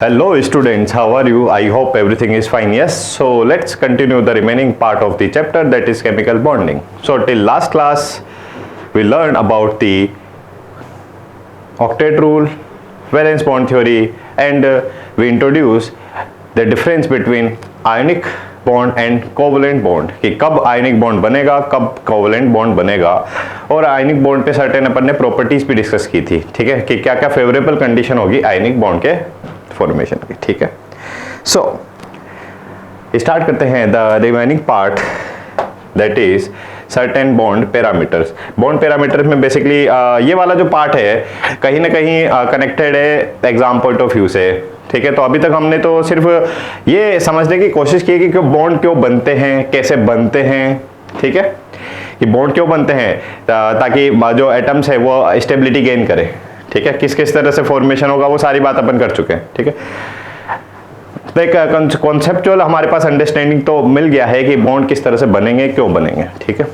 Hello students, how are you? I hope everything is fine. Yes, so let's continue the remaining part of the chapter, that is chemical bonding. So till last class we learned about the octet rule, valence bond theory, and we introduced the difference between ionic bond and covalent bond कि कब ionic bond बनेगा, कब covalent bond बनेगा, और ionic bond पे certain अपन ने properties भी discuss की थी, ठीक है, कि क्या क्या फेवरेबल कंडीशन होगी आयनिक बॉन्ड के फॉर्मेशन की, ठीक है। सो स्टार्ट करते हैं the remaining part, that is certain bond parameters. Bond parameters में बेसिकली ये वाला जो पार्ट है कहीं ना कहीं कनेक्टेड है एग्जाम पॉइंट ऑफ व्यू से, ठीक है। तो अभी तक हमने तो सिर्फ ये समझने की कोशिश की कि बॉन्ड क्यों बनते हैं, कैसे बनते हैं, ठीक है, कि बॉन्ड क्यों बनते हैं ताकि जो एटम्स है वो स्टेबिलिटी गेन करे, ठीक है, किस किस तरह से फॉर्मेशन होगा वो सारी बात अपन कर चुके हैं, ठीक है। तो एक कॉन्सेप्चुअल हमारे पास अंडरस्टैंडिंग तो मिल गया है कि बॉन्ड किस तरह से बनेंगे, क्यों बनेंगे, ठीक है।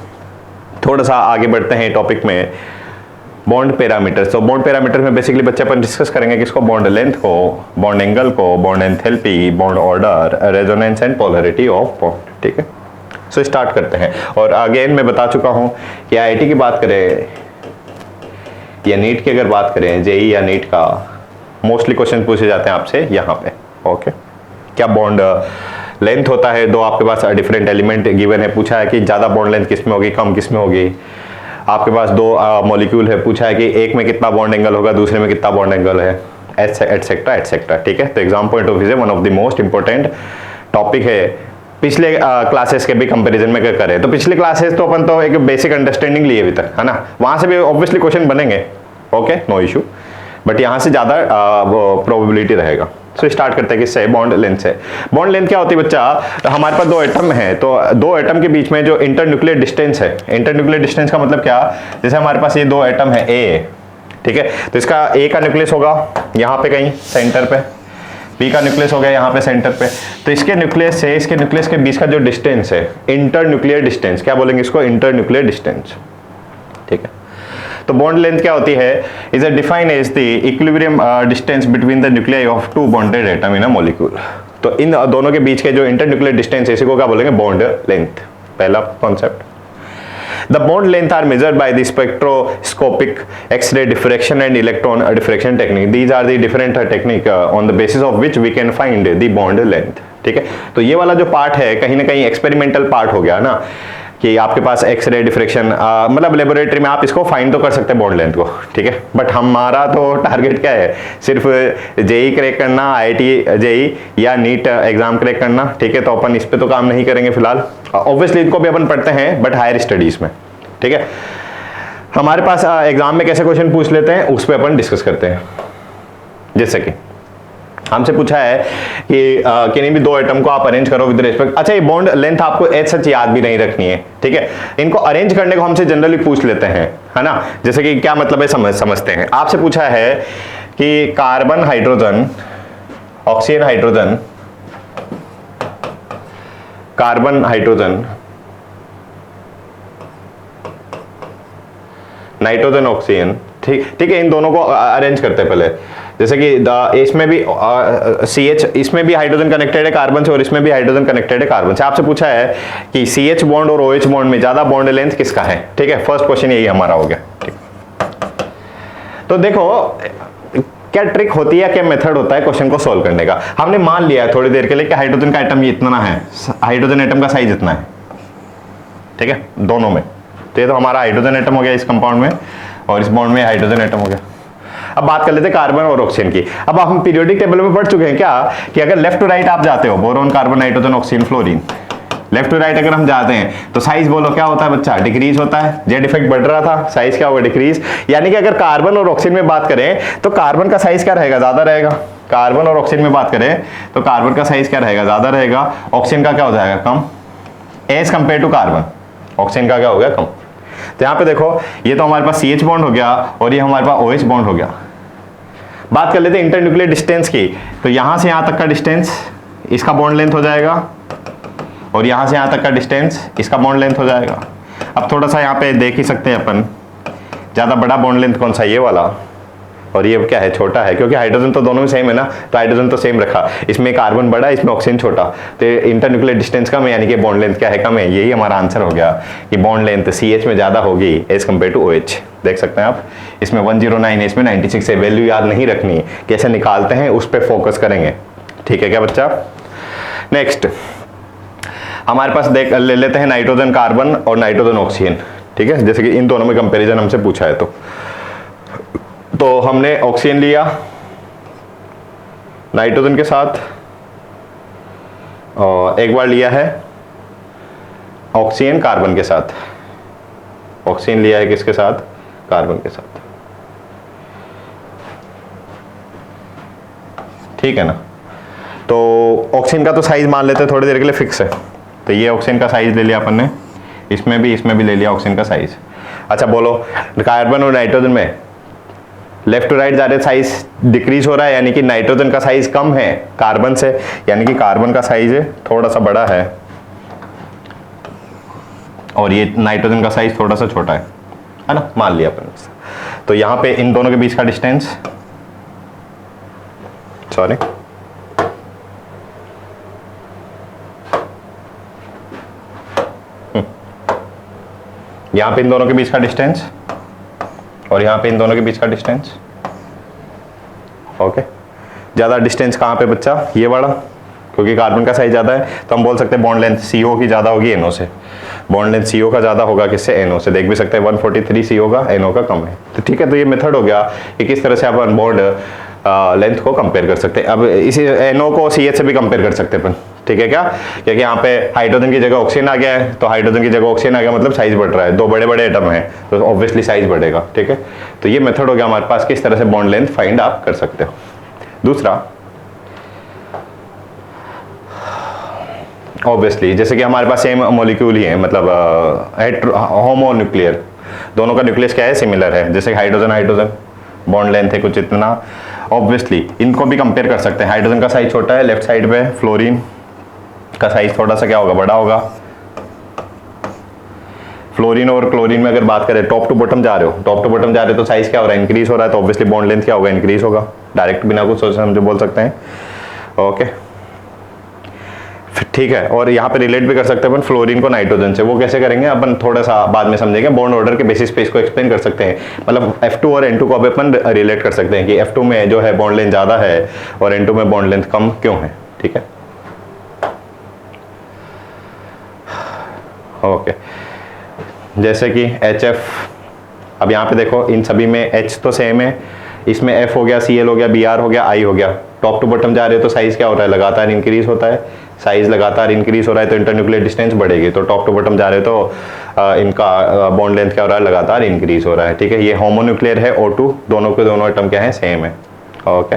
थोड़ा सा आगे बढ़ते हैं टॉपिक में, बॉन्ड पैरामीटर्स। तो बॉन्ड पैरामीटर में बेसिकली बच्चे अपन डिस्कस करेंगे किसको, बॉन्ड लेंथ को, बॉन्ड एंगल को, bond enthalpy, bond order, resonance and polarity of bond, ठीक है। सो स्टार्ट करते हैं। और अगेन मैं बता चुका हूं कि आईआईटी की बात करें या नीट की अगर बात करें, जेई या नीट का मोस्टली क्वेश्चन पूछे जाते हैं आपसे यहाँ पे, ओके। क्या बॉन्ड लेंथ होता है, दो आपके पास डिफरेंट एलिमेंट गिवन है, पूछा है कि ज्यादा बॉन्ड लेंथ किस में होगी, कम किस में होगी। आपके पास दो मॉलिक्यूल है, पूछा है कि एक में कितना बॉन्ड एंगल होगा, दूसरे में कितना बॉन्ड एंगल है, एटसेट्रा एटसेट्रा, ठीक है। तो एग्जाम पॉइंट ऑफ व्यू से one of the most important topic है। पिछले क्लासेस के भी कंपैरिजन में करें तो पिछले क्लासेस तो अपन तो एक बेसिक अंडरस्टैंडिंग लिए अभी तक, है ना, वहां से भी ऑब्वियसली क्वेश्चन बनेंगे, ओके, नो इशू, बट यहाँ से ज्यादा प्रोबेबिलिटी रहेगा। सो स्टार्ट करते हैं किससे, बॉन्ड लेंथ से। बॉन्ड लेंथ क्या होती है बच्चा, तो हमारे पास दो एटम है, तो दो एटम के बीच में जो इंटरन्यूक्लियर डिस्टेंस है, इंटरन्यूक्लियर डिस्टेंस का मतलब क्या, जैसे हमारे पास ये दो एटम है ए, ठीक है, तो इसका ए का न्यूक्लियस होगा यहाँ पे कहीं सेंटर पे, बी का न्यूक्लियस हो गया यहाँ पे सेंटर पे, तो इसके न्यूक्लियस से इसके न्यूक्लियस के बीच का जो डिस्टेंस है, इंटरन्यूक्लियर डिस्टेंस, क्या बोलेंगे इसको, इंटरन्यूक्लियर डिस्टेंस, ठीक है। तो बॉन्ड लेंथ क्या होती है, is defined as the equilibrium distance between the nuclei of two bonded atom in a molecule. तो इन दोनों के बीच के जो इंटरन्यूक्लियर डिस्टेंस है इसी को क्या बोलेंगे, बॉन्ड लेंथ, पहला concept. The bond length are measured by the spectroscopic, x ray diffraction and electron diffraction technique. These are the different technique on the basis of which we can find the bond length, ठीक है। तो ये वाला जो part है कहीं ना कहीं एक्सपेरिमेंटल पार्ट हो गया ना, कि आपके पास एक्स-रे डिफ्रैक्शन मतलब लेबोरेटरी में आप इसको फाइंड तो कर सकते हैं बॉन्ड लेंथ को, ठीक है, बट हमारा तो टारगेट क्या है, सिर्फ जेई क्रैक करना, आईआईटी जेई या नीट एग्जाम क्रैक करना, ठीक है। तो अपन इस पे तो काम नहीं करेंगे फिलहाल, ऑब्वियसली इनको भी अपन पढ़ते हैं बट हायर स्टडीज में, ठीक है। हमारे पास एग्जाम में कैसे क्वेश्चन पूछ लेते हैं उस पर अपन डिस्कस करते हैं। जैसे कि हमसे पूछा है कि किन्हीं भी दो एटम को आप अरेंज करो विद रिस्पेक्ट, अच्छा ये बॉन्ड लेंथ आपको एज सच याद भी नहीं रखनी है, ठीक है, इनको अरेंज करने को हमसे जनरली पूछ लेते हैं, है ना। जैसे कि क्या मतलब है समझते हैं। आपसे पूछा है कि carbon hydrogen, oxygen hydrogen, carbon hydrogen, nitrogen oxygen, ठीक है, इन दोनों को अरेंज करते हैं पहले। जैसे कि इसमें भी CH, इसमें भी हाइड्रोजन कनेक्टेड है कार्बन से और इसमें भी हाइड्रोजन कनेक्टेड है कार्बन से। आपसे पूछा है कि CH बॉन्ड और OH बॉन्ड में ज्यादा बॉन्ड लेंथ किसका है, ठीक है, फर्स्ट क्वेश्चन यही हमारा हो गया, ठीक। तो देखो क्या ट्रिक होती है, क्या मेथड होता है क्वेश्चन को सोल्व करने का। हमने मान लिया थोड़ी देर के लिए कि हाइड्रोजन का एटम ये इतना है, हाइड्रोजन एटम का साइज इतना है, ठीक है, दोनों में। तो ये तो हमारा हाइड्रोजन एटम हो गया इस कंपाउंड में, और इस बॉन्ड में हाइड्रोजन एटम हो गया। अब बात कर लेते हैं कार्बन और ऑक्सीजन की। अब हम पीरियोडिक टेबल में पढ़ चुके हैं क्या, कि अगर लेफ्ट टू राइट आप जाते हो, boron, carbon, nitrogen, oxygen, fluorine, left to right अगर हम जाते हैं तो साइज बोलो क्या होता है बच्चा, डिक्रीज होता है। जेड इफेक्ट बढ़ रहा था, साइज क्या होगा, डिक्रीज। यानी कि अगर कार्बन और ऑक्सीजन में बात करें तो कार्बन का साइज क्या रहेगा, ज्यादा रहेगा। कार्बन और ऑक्सीजन में बात करें तो कार्बन का साइज क्या रहेगा, ज्यादा रहेगा। ऑक्सीजन का क्या हो जाएगा, कम, as compare to carbon, oxygen का क्या हो गया, कम। तो यहाँ पे देखो ये तो हमारे पास CH बॉन्ड हो गया और ये हमारे पास OH बॉन्ड हो गया। बात कर लेते हैं इंटरन्यूक्लियर डिस्टेंस की, तो यहां से यहां तक का डिस्टेंस इसका बॉन्ड लेंथ हो जाएगा और यहां से यहां तक का डिस्टेंस इसका बॉन्ड लेंथ हो जाएगा। अब थोड़ा सा यहाँ पे देख ही सकते हैं अपन, ज्यादा बड़ा बॉन्ड लेंथ कौन सा, ये वाला, और ये क्या है, छोटा है, क्योंकि हाइड्रोजन तो दोनों में सेम है ना, तो हाइड्रोजन तो सेम रखा, इसमें कार्बन बड़ा, इसमें ऑक्सीजन छोटा, तो इंटरन्यूक्लियर डिस्टेंस कम है, यानी कि बॉन्ड लेंथ क्या है, कम है। यही हमारा आंसर हो गया कि बॉन्ड लेंथ CH में ज़्यादा होगी एज कम्पेयर टू OH। देख सकते हैं आप, इसमें 109 है, इसमें 96 है। वैल्यू याद नहीं रखनी, कैसे निकालते हैं उस पर फोकस करेंगे, ठीक है क्या बच्चा। नेक्स्ट हमारे पास देख ले लेते हैं नाइट्रोजन कार्बन और नाइट्रोजन ऑक्सीजन, ठीक है, जैसे कि इन दोनों में कंपैरिजन हमसे पूछा है। तो हमने ऑक्सीजन लिया नाइट्रोजन के साथ, और एक बार लिया है ऑक्सीजन कार्बन के साथ, ऑक्सीजन लिया है किसके साथ, कार्बन के साथ, ठीक है ना। तो ऑक्सीजन का तो साइज मान लेते हैं थोड़ी देर के लिए फिक्स है, तो ये ऑक्सीजन का साइज ले लिया अपन ने, इसमें भी ले लिया ऑक्सीजन का साइज। अच्छा बोलो, कार्बन और नाइट्रोजन में लेफ्ट टू राइट जा रहे, साइज डिक्रीज हो रहा है, यानी कि नाइट्रोजन का साइज कम है कार्बन से, यानी कि कार्बन का साइज थोड़ा सा बड़ा है और ये नाइट्रोजन का साइज थोड़ा सा छोटा है ना, मान लिया अपन। तो यहां पे इन दोनों के बीच का डिस्टेंस, सॉरी यहां पे इन दोनों के बीच का डिस्टेंस और यहां पे इन दोनों के बीच का डिस्टेंस, ओके। ज्यादा डिस्टेंस कहां पे बच्चा, ये वाला, क्योंकि कार्बन का साइज ज्यादा है, तो हम बोल सकते हैं बॉन्ड लेंथ CO की ज्यादा होगी NO से, बॉन्ड लेंथ CO का ज्यादा होगा किससे, NO से। देख भी सकते हैं 143 CO का, NO का कम है। तो ठीक है, तो ये मेथड हो गया कि किस तरह से अपन बॉन्ड लेंथ को कंपेयर कर सकते हैं। अब इसी NO को CH से भी कंपेयर कर सकते हैं अपन, ठीक है क्या, क्योंकि यहाँ पे हाइड्रोजन की जगह ऑक्सीजन आ गया है, तो हाइड्रोजन की जगह ऑक्सीजन आ गया मतलब साइज बढ़ रहा है, दो बड़े बड़े एटम है तो ऑब्वियसली साइज बढ़ेगा, ठीक है। तो ये मेथड हो गया हमारे पास, किस तरह से बॉन्ड लेंथ फाइंड आप कर सकते हो। दूसरा, ऑब्वियसली जैसे कि हमारे पास सेम मॉलिक्यूल ही है, मतलब होमोन्यूक्लियर, दोनों का न्यूक्लियस क्या है, सिमिलर है, जैसे हाइड्रोजन हाइड्रोजन, बॉन्ड लेंथ है कुछ इतना। ऑब्वियसली इनको भी कंपेयर कर सकते हैं, हाइड्रोजन का साइज छोटा है लेफ्ट साइड पे, फ्लोरीन का साइज थोड़ा सा क्या होगा, बड़ा होगा। फ्लोरीन और क्लोरीन में अगर बात करें, टॉप टू बॉटम जा रहे हो, टॉप टू बॉटम जा रहे हो तो साइज क्या हो रहा है, इंक्रीज हो रहा है, तो ऑब्वियसली बॉन्ड लेंथ क्या होगा, इंक्रीज होगा, डायरेक्ट बिना कुछ सोचे हम जो बोल सकते हैं, ओके ठीक है। और यहाँ पे रिलेट भी कर सकते हैं अपन फ्लोरीन को नाइट्रोजन से, वो कैसे करेंगे अपन थोड़ा सा बाद में समझेंगे, बॉन्ड ऑर्डर के बेसिस पे इसको एक्सप्लेन कर सकते हैं। मतलब F2 और N2 को अब अपन रिलेट कर सकते हैं कि F2 में जो है बॉन्ड लेंथ ज्यादा है और N2 में बॉन्ड लेंथ कम क्यों है, ठीक है, ओके। जैसे कि HF, अब यहाँ पे देखो इन सभी में H तो सेम है, इसमें F हो गया, Cl हो गया, Br हो गया, I हो गया, टॉप टू बॉटम जा रहे हो तो साइज क्या हो रहा है, लगातार इंक्रीज होता है, साइज लगातार इंक्रीज हो रहा है तो इंटरन्यूक्लियर डिस्टेंस बढ़ेगी, तो टॉप टू बॉटम जा रहे हो तो इनका बॉन्ड लेंथ क्या हो रहा है, लगातार इंक्रीज हो रहा है, ठीक है। ये होमोन्यूक्लियर है O2, दोनों के दोनों एटम क्या है, सेम है, okay.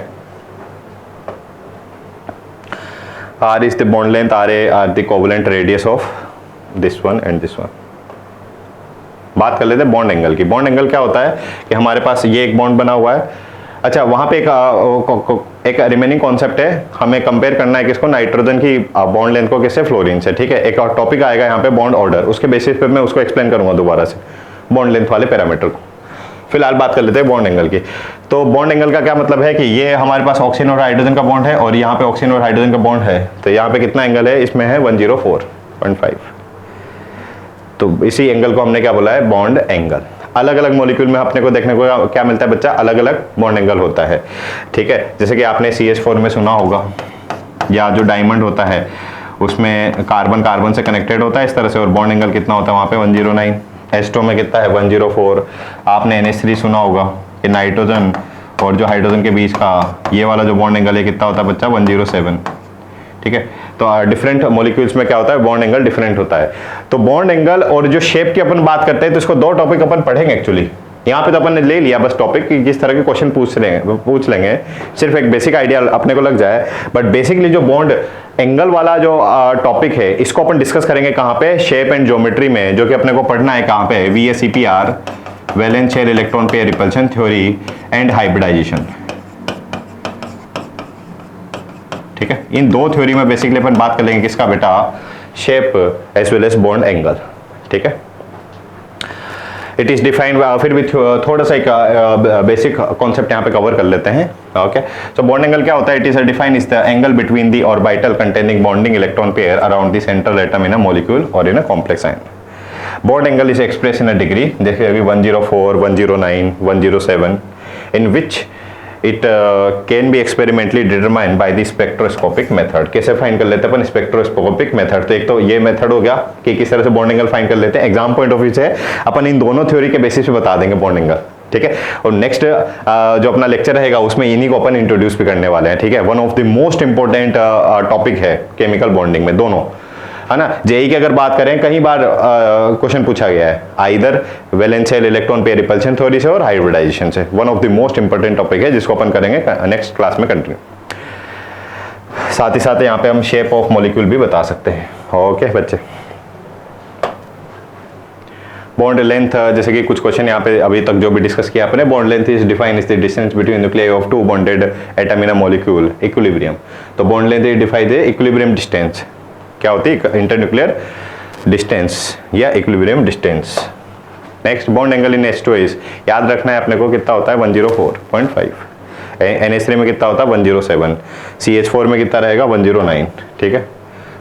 R is the bond length, RA are the covalent radius of this one and this one। बात कर लेते हैं बॉन्ड एंगल की। बॉन्ड एंगल क्या होता है कि हमारे पास ये एक बॉन्ड बना हुआ है, अच्छा वहां पे एक रिमेनिंग कॉन्सेप्ट है, हमें कंपेयर करना है किसको, नाइट्रोजन की बॉन्ड लेंथ को किससे, फ्लोरीन से, ठीक है। एक और टॉपिक आएगा यहाँ पे बॉन्ड ऑर्डर, उसके बेसिस पे मैं उसको एक्सप्लेन करूंगा दोबारा से, बॉन्ड लेंथ वाले पैरामीटर को। फिलहाल बात कर लेते हैं बॉन्ड एंगल की। तो बॉन्ड एंगल का क्या मतलब है कि ये हमारे पास ऑक्सीजन और हाइड्रोजन का बॉन्ड है और यहाँ पे ऑक्सीजन और हाइड्रोजन का बॉन्ड है, तो यहाँ पे कितना एंगल है, इसमें है 104.5, तो इसी एंगल को हमने क्या बोला है, बॉन्ड एंगल। अलग अलग मॉलिक्यूल में अपने को देखने को क्या मिलता है बच्चा, अलग अलग बॉन्ड एंगल होता है, ठीक है। जैसे कि आपने CH4 में सुना होगा, या जो डायमंड होता है उसमें कार्बन कार्बन से कनेक्टेड होता है इस तरह से, और बॉन्ड एंगल कितना होता है वहाँ पे 109। H2 में कितना है, 104। आपने NH3 सुना होगा कि नाइट्रोजन और जो हाइड्रोजन के बीच का ये वाला जो बॉन्ड एंगल है कितना होता है बच्चा, 107, ठीक है। तो डिफरेंट मॉलिक्यूल्स में क्या होता है, बॉन्ड एंगल डिफरेंट होता है। तो बॉन्ड एंगल और जो शेप की अपन बात करते हैं, तो इसको दो टॉपिक अपन पढ़ेंगे एक्चुअली। यहाँ पे तो अपन ने ले लिया बस टॉपिक कि किस तरह के क्वेश्चन पूछ लेंगे, सिर्फ एक बेसिक आइडिया अपने को लग जाए, बट बेसिकली जो बॉन्ड एंगल वाला जो टॉपिक है इसको अपन डिस्कस करेंगे कहाँ पे, शेप एंड ज्योमेट्री में, जो कि अपने को पढ़ना है कहाँ पे, VSEPR, valence shell electron pair repulsion theory and hybridization, ठीक है। इन दो थ्योरी में बेसिकली अपन बात कर लेंगे किसका बेटा, shape as well as bond angle, ठीक है। इट इज डिफाइंड, फिर भी थोड़ा सा एक बेसिक कॉन्सेप्ट यहाँ पे कवर कर लेते हैं. ओके, सो बॉन्ड एंगल क्या होता है? It is defined is the angle between the orbital containing bonding electron pair around the central atom in a molecule और in a complex ion. Bond angle is express in a degree. देखिए अभी 104, 109, 107 in which it can be experimentally determined by the spectroscopic method. कैसे find कर लेते हैं अपन? Spectroscopic method. तो एक तो ये मेथड हो गया कि किस तरह से बॉन्ड एंगल फाइंड कर लेते हैं. एग्जाम पॉइंट ऑफ व्यू से अपन इन दोनों थ्योरी के बेसिस पे बता देंगे बॉन्ड एंगल. ठीक है, और नेक्स्ट जो अपना लेक्चर रहेगा उसमें इन्हीं को अपन इंट्रोड्यूस भी करने वाले हैं. ठीक है, one of the most important topic है केमिकल बॉन्डिंग में दोनों, है ना. जेई की अगर बात करें, कई बार क्वेश्चन पूछा गया है either वैलेंशियल electron pair repulsion theory से और हाइब्रिडाइजेशन से. One of the most important topic है जिसको अपन करेंगे नेक्स्ट क्लास में कंटिन्यू. साथ ही साथ यहाँ पे हम शेप ऑफ मॉलिक्यूल भी बता सकते हैं. ओके बच्चे, बॉन्ड लेंथ, जैसे कि कुछ क्वेश्चन यहाँ पे अभी तक जो भी डिस्कस किया आपने, bond length is defined is the distance between nuclei of two bonded atom in a molecule equilibrium. तो bond length is defined the equilibrium distance. क्या होती है? इंटरन्यूक्लियर डिस्टेंस या equilibrium distance. Next, bond angle in H2 is, याद रखना है अपने को, कितना होता है? 104.5. NH3 में कितना होता है? 107. CH4 में कितना रहेगा? 109. ठीक है,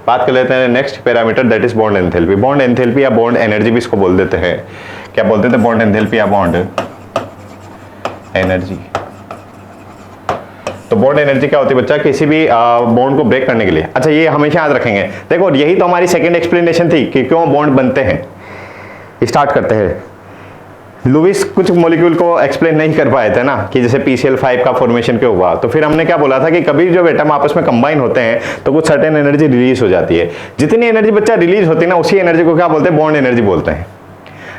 बात कर लेते हैं next parameter, that is bond enthalpy. Bond enthalpy या बॉन्ड एनर्जी भी इसको बोल देते हैं. क्या बोलते थे? बॉन्ड एंथैल्पी या बॉन्ड एनर्जी. तो बॉन्ड एनर्जी क्या होती है बच्चा? किसी भी बॉन्ड को ब्रेक करने के लिए. अच्छा, ये हमेशा याद रखेंगे. देखो यही तो हमारी सेकंड एक्सप्लेनेशन थी कि क्यों बॉन्ड बनते हैं. स्टार्ट करते हैं. लुईस कुछ मॉलिक्यूल को एक्सप्लेन नहीं कर पाए थे ना, कि जैसे PCl5 का फॉर्मेशन क्यों हुआ. तो फिर हमने क्या बोला था कि कभी जब एटम आपस में कंबाइन होते हैं तो कुछ सर्टेन एनर्जी रिलीज हो जाती है. जितनी एनर्जी बच्चा रिलीज होती है ना, उसी एनर्जी को क्या बोलते हैं? बॉन्ड एनर्जी बोलते हैं.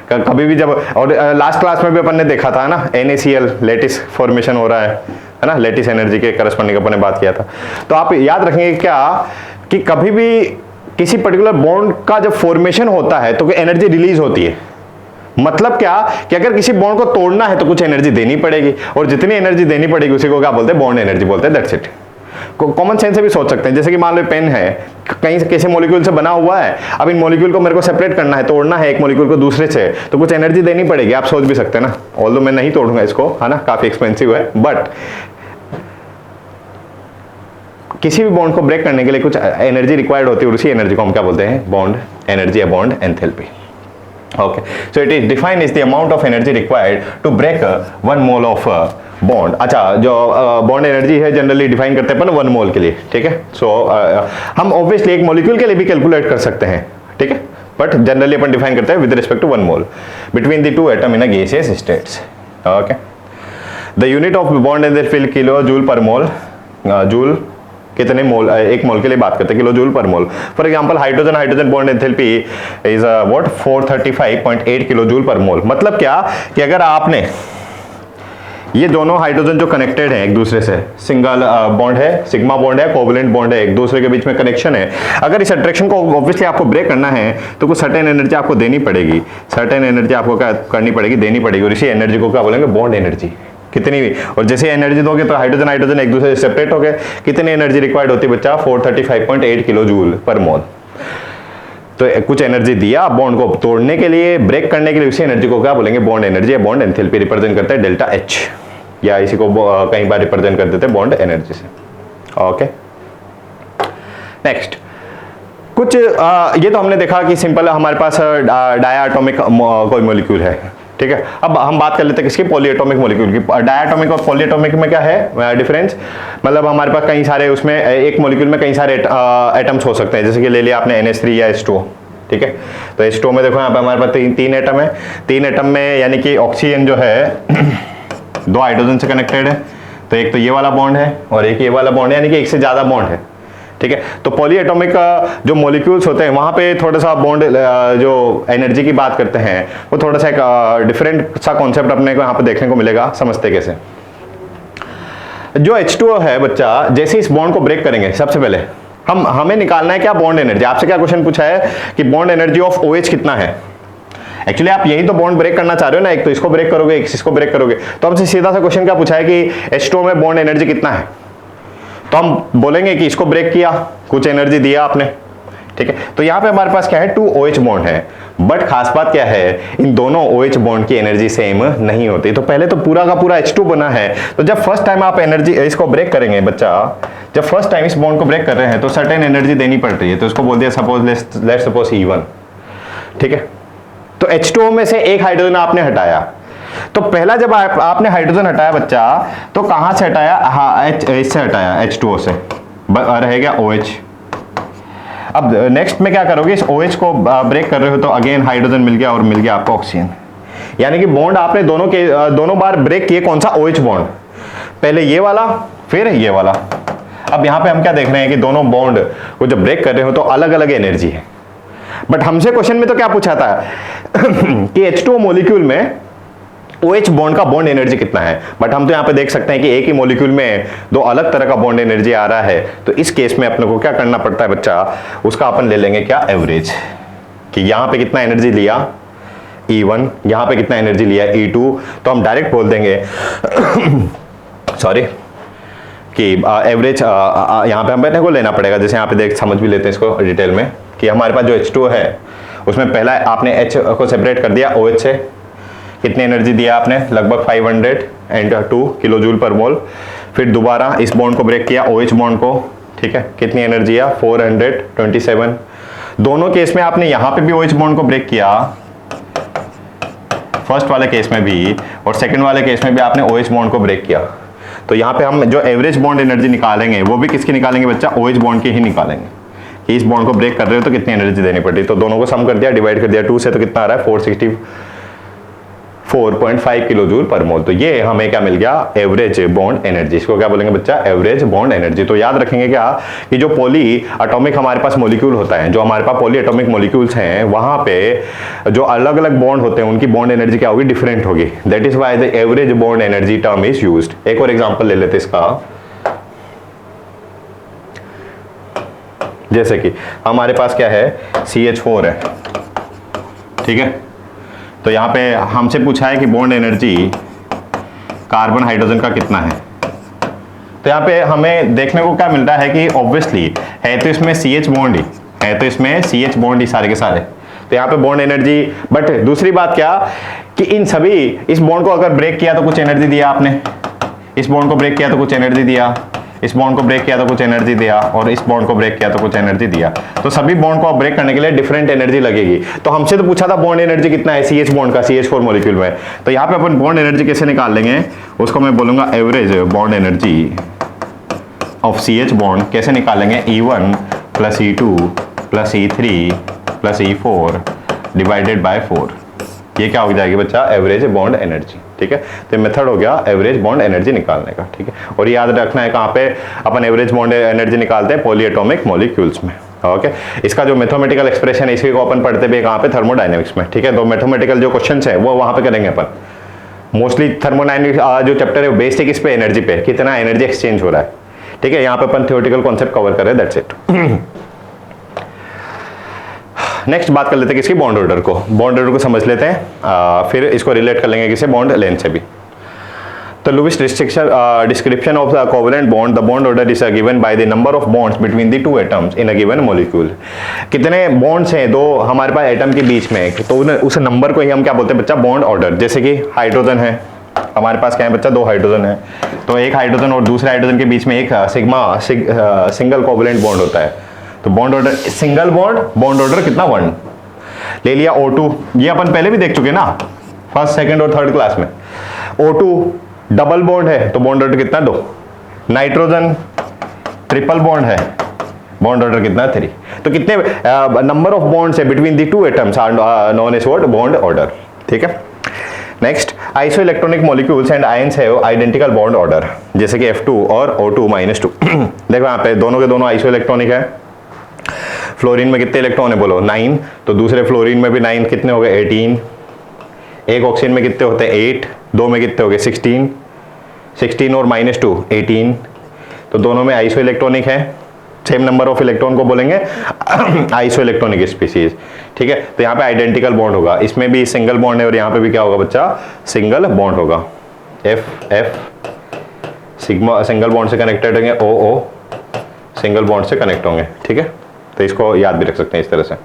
कभी भी जब, और लास्ट क्लास में भी अपन ने देखा था ना, NaCl लेटिस फॉर्मेशन हो रहा है ना, लेटिस एनर्जी के करस्पॉन्डिंग अपन ने बात किया था. तो आप याद रखेंगे क्या कि कभी भी किसी पर्टिकुलर बॉन्ड का जब फॉर्मेशन होता है तो एनर्जी रिलीज होती है. मतलब क्या कि अगर किसी बॉन्ड को तोड़ना है तो कुछ एनर्जी देनी पड़ेगी, और जितनी एनर्जी देनी पड़ेगी उसी को क्या बोलते हैं? बॉन्ड एनर्जी बोलते हैं. That's it. कॉमन सेंस से भी सोच सकते हैं. जैसे कि मान लो पेन है, कहीं से किसी मॉलिक्यूल से बना हुआ है, अब इन मॉलिक्यूल को मेरे को सेपरेट करना है, तोड़ना है एक मॉलिक्यूल को दूसरे से, तो कुछ एनर्जी देनी पड़ेगी. आप सोच भी सकते हैं ना. ऑल्दो मैं नहीं तोड़ूंगा इसको, है ना, काफी एक्सपेंसिव है, बट किसी भी बॉन्ड को ब्रेक करने के लिए कुछ एनर्जी रिक्वायर्ड होती है, और उसी एनर्जी को हम क्या बोलते हैं? बॉन्ड एनर्जी या bond enthalpy. Okay, so it is defined as the amount of energy required to break 1 mole of bond. अच्छा, जो बॉन्ड एनर्जी है जनरली डिफाइन करते हैं अपन 1 मोल के लिए. ठीक है, सो हम ऑब्वियसली एक मॉलिक्यूल के लिए भी कैलकुलेट कर सकते हैं. ठीक है, बट जनरली अपन डिफाइन करते हैं with respect to 1 mole between the two atom in a gaseous states. Okay, the unit of bond energy kilo joule per mole. Joule कितने मोल? एक मोल के लिए बात करते हैं, kilo joule per mole. For example hydrogen bond enthalpy is what 435.8 kilo joule per mole. मतलब क्या कि अगर आपने ये दोनों हाइड्रोजन जो कनेक्टेड हैं एक दूसरे से, सिंगल बॉन्ड है, सिग्मा बॉन्ड है, कोवलेंट बॉन्ड है, एक दूसरे के बीच में कनेक्शन है, अगर इस अट्रैक्शन को ऑब्वियसली आपको ब्रेक करना है तो कुछ सर्टेन एनर्जी आपको देनी पड़ेगी. सर्टेन एनर्जी आपको क्या करनी पड़ेगी? देनी पड़ेगी. और इसी एनर्जी को क्या बोलेंगे? Bond energy. कितनी भी, और जैसे एनर्जी दोगे तो हाइड्रोजन एक दूसरे से सेपरेट हो गए. कितनी एनर्जी रिक्वायर्ड होती है बच्चा? 435.8 किलो जूल पर मोल. तो कुछ एनर्जी दिया बॉन्ड को तोड़ने के लिए, ब्रेक करने के लिए, उसी एनर्जी को क्या बोलेंगे? बॉन्ड एनर्जी या बॉन्ड एंथैल्पी. रिप्रेजेंट करते हैं डेल्टा H, या इसी को कई बार रिप्रेजेंट कर देते हैं बॉन्ड एनर्जी से. ओके, नेक्स्ट कुछ ये तो हमने देखा कि सिंपल हमारे पास डायाटॉमिक कोई मॉलिक्यूल है. ठीक है, अब हम बात कर लेते हैं किसकी? पॉलीएटॉमिक मॉलिक्यूल की. डायाटॉमिक और पॉलीएटॉमिक में क्या है डिफरेंस? मतलब हमारे पास कई सारे, उसमें एक मॉलिक्यूल में कई सारे एटम्स हो सकते हैं. जैसे कि ले लिया आपने NH3 या H2. ठीक है, तो H2 में देखो यहाँ पे हमारे पास तीन एटम है. 3 एटम में यानी कि ऑक्सीजन जो है 2 हाइड्रोजन से कनेक्टेड है. तो एक तो ये वाला बॉन्ड है और एक ये वाला बॉन्ड है, यानी कि एक से ज्यादा बॉन्ड है. ठीक है, तो पॉलीएटॉमिक जो मॉलिक्यूल्स होते हैं वहां पे थोड़ा सा बॉन्ड जो एनर्जी की बात करते हैं वो थोड़ा सा एक डिफरेंट सा कॉन्सेप्ट अपने को यहाँ पे देखने को मिलेगा. समझते कैसे? जो H2O है बच्चा, जैसे इस बॉन्ड को ब्रेक करेंगे, सबसे पहले हमें निकालना है क्या? Bond energy. आपसे क्या क्वेश्चन पूछा है कि बॉन्ड एनर्जी ऑफ OH कितना है? एक्चुअली आप यही तो बॉन्ड ब्रेक करना चाह रहे हो ना, एक तो इसको ब्रेक करोगे, एक इसको ब्रेक करोगे. तो हमसे सीधा सा क्वेश्चन क्या पूछा है कि H2O में बॉन्ड एनर्जी कितना है? तो हम बोलेंगे कि इसको ब्रेक किया, कुछ एनर्जी दिया आपने, ठीक है। तो यहाँ पे हमारे पास क्या है, 2 OH बॉन्ड है, बट खास बात क्या है, इन दोनों OH बॉन्ड की एनर्जी सेम नहीं होती। तो पहले तो पूरा का पूरा H2 बना है, तो जब फर्स्ट टाइम आप एनर्जी इसको ब्रेक करेंगे बच्चा, जब फर्स्ट टाइम इस बॉन्ड को ब्रेक कर रहे हैं तो सर्टेन एनर्जी देनी पड़ रही है, तो इसको बोल दिया सपोज लेट्स सपोज E1, ठीक है। तो H2O में से एक हाइड्रोजन आपने हटाया, तो पहला जब आपने हाइड्रोजन हटाया बच्चा, तो कहां से हटाया, हाँ इससे हटाया, H2O से, रहेगा OH। अब नेक्स्ट में क्या करोगे, इस OH को ब्रेक कर रहे हो तो अगेन हाइड्रोजन मिल गया और मिल गया आपको ऑक्सीजन। यानी कि बॉन्ड आपने दोनों बार ब्रेक किए, कौन सा, OH बॉन्ड, पहले ये वाला फिर ये वाला। अब यहां पे हम क्या देख रहे हैं कि दोनों बॉन्ड को जब ब्रेक कर रहे हो तो अलग अलग एनर्जी है, बट हमसे क्वेश्चन में तो क्या पूछा था कि H2O मॉलिक्यूल में OH बॉन्ड का बॉन्ड एनर्जी कितना है, बट हम तो यहाँ पे देख सकते हैं कि एक ही मॉलिक्यूल में दो अलग तरह का बॉन्ड एनर्जी आ रहा है। तो इस केस में अपने को क्या करना पड़ता है बच्चा, उसका अपन ले लेंगे क्या, एवरेज, कि यहाँ पे कितना एनर्जी लिया E1, यहाँ पे कितना एनर्जी लिया E2, तो हम डायरेक्ट बोल देंगे सॉरी कि एवरेज यहाँ पे हम को लेना पड़ेगा। जैसे यहाँ पे देख समझ भी लेते हैं इसको डिटेल में, कि हमारे पास जो H2O है उसमें पहला आपने H को सेपरेट कर दिया OH से, कितनी एनर्जी दिया आपने, लगभग 502 किलो जूल पर मोल। फिर दोबारा इस बॉन्ड को ब्रेक किया, OH बॉन्ड को, ठीक है, कितनी एनर्जी है, 427। दोनों केस में आपने यहां पे भी OH बॉन्ड को ब्रेक किया, फर्स्ट वाले केस में भी और सेकंड वाले केस में भी आपने OH बॉन्ड को ब्रेक किया। तो यहां पे हम जो एवरेज बॉन्ड एनर्जी निकालेंगे वो भी किसकी निकालेंगे बच्चा, OH बॉन्ड की ही निकालेंगे, कि इस बॉन्ड को ब्रेक कर रहे हो तो कितनी एनर्जी देनी पड़ती है। तो दोनों को सम कर दिया, डिवाइड कर दिया 2 से, तो कितना आ रहा है, 464.5 किलो जूल पर मोल। तो ये हमें क्या मिल गया, एवरेज बॉन्ड एनर्जी। इसको क्या बोलेंगे बच्चा, एवरेज बॉन्ड एनर्जी। तो याद रखेंगे क्या, कि जो पॉली एटॉमिक हमारे पास मॉलिक्यूल होता है, जो हमारे पास पॉली एटॉमिक मॉलिक्यूल्स हैं, वहां पे जो अलग अलग बॉन्ड होते हैं उनकी बॉन्ड एनर्जी क्या होगी, डिफरेंट होगी। That is why the average bond energy term is used. एक और एग्जांपल ले लेते इसका, जैसे कि हमारे पास क्या है, CH4 है, ठीक है। तो यहाँ पे हमसे पूछा है कि बॉन्ड एनर्जी कार्बन हाइड्रोजन का कितना है। तो यहाँ पे हमें देखने को क्या मिल रहा है कि ऑब्वियसली है तो इसमें CH बॉन्ड ही है, तो इसमें CH बॉन्ड ही सारे के सारे। तो यहाँ पे बॉन्ड एनर्जी, बट दूसरी बात क्या, कि इन सभी, इस बॉन्ड को अगर ब्रेक किया तो कुछ एनर्जी दिया आपने, इस बॉन्ड को ब्रेक किया तो कुछ एनर्जी दिया, इस बॉन्ड को ब्रेक किया तो कुछ एनर्जी दिया, और इस बॉन्ड को ब्रेक किया तो कुछ एनर्जी दिया। तो सभी बॉन्ड को ब्रेक करने के लिए डिफरेंट एनर्जी लगेगी। तो हमसे तो पूछा था बॉन्ड एनर्जी कितना है CH बॉन्ड का, CH4 मॉलिक्यूल में। तो यहाँ पे अपन बॉन्ड एनर्जी कैसे निकाल लेंगे, उसको मैं बोलूंगा average bond energy of CH bond. कैसे निकालेंगे, E1 plus E2 plus E3 plus E4 divided by 4। ये क्या हो जाएगी बच्चा, एवरेज बॉन्ड एनर्जी, ठीक है। तो मेथड हो गया एवरेज बॉन्ड एनर्जी निकालने का, ठीक है। और याद रखना है कहाँ पे अपन एवरेज बॉन्ड एनर्जी निकालते हैं, पॉली एटॉमिक मॉलिक्यूल्स में, ओके। इसका जो मैथमेटिकल एक्सप्रेशन है इसी को अपन पढ़ते भी कहाँ पे, थर्मोडायनेमिक्स में, ठीक है। तो मैथमेटिकल जो क्वेश्चंस है वो वहाँ पे करेंगे अपन। मोस्टली थर्मोडायनेमिक्स जो चैप्टर है बेस्ड है किस पे, एनर्जी पे, कितना एनर्जी एक्सचेंज हो रहा है, ठीक है। यहाँ पे अपन थ्योरेटिकल कॉन्सेप्ट कवर कर रहे हैं, दैट्स इट। नेक्स्ट बात कर लेते हैं किसकी, बॉन्ड ऑर्डर को। बॉन्ड ऑर्डर को समझ लेते हैं, फिर इसको रिलेट कर लेंगे किसे, बॉन्ड लेंथ से भी। तो Lewis description of the covalent bond, the bond order is given by the number of bonds between the two atoms in a given molecule. कितने बॉन्ड्स हैं दो हमारे पास एटम के बीच में, तो उस नंबर को ही हम क्या बोलते हैं बच्चा, बॉन्ड ऑर्डर। जैसे कि हाइड्रोजन है हमारे पास, क्या है बच्चा, 2 हाइड्रोजन है, तो एक हाइड्रोजन और दूसरे हाइड्रोजन के बीच में एक सिंगल कोवेलेंट बॉन्ड होता है। तो bond order single bond order कितना, 1 ले लिया। O2 ये अपन पहले भी देख चुके ना, फर्स्ट सेकंड और थर्ड क्लास में। O2 डबल बॉन्ड है तो बॉन्ड ऑर्डर कितना, 2। नाइट्रोजन ट्रिपल बॉन्ड है, बॉन्ड ऑर्डर कितना, 3। तो कितने नंबर ऑफ बॉन्ड्स है between the two atoms are known as what, bond order, ठीक है। Next, isoelectronic molecules and ions have identical bond order, जैसे कि F2 और O2 -2। देखो यहाँ पे दोनों के दोनों आइसो इलेक्ट्रॉनिक है। फ्लोरीन में कितने इलेक्ट्रॉन है बोलो, 9। तो दूसरे फ्लोरीन में भी 9, कितने हो गए, 18। एक ऑक्सीजन में कितने होते हैं, 8। 2 में कितने हो गए, 16 और -2 18। तो दोनों में आइसो इलेक्ट्रॉनिक है, सेम नंबर ऑफ इलेक्ट्रॉन को बोलेंगे आइसो इलेक्ट्रॉनिक स्पीसीज, ठीक है। तो यहाँ पे आइडेंटिकल बॉन्ड होगा, इसमें भी सिंगल बॉन्ड है और यहाँ पे भी क्या होगा बच्चा, सिंगल बॉन्ड होगा। F सिग्मा सिंगल बॉन्ड से कनेक्टेड होंगे, O सिंगल बॉन्ड से कनेक्ट होंगे, ठीक है। तो इसको याद भी रख सकते हैं इस तरह से।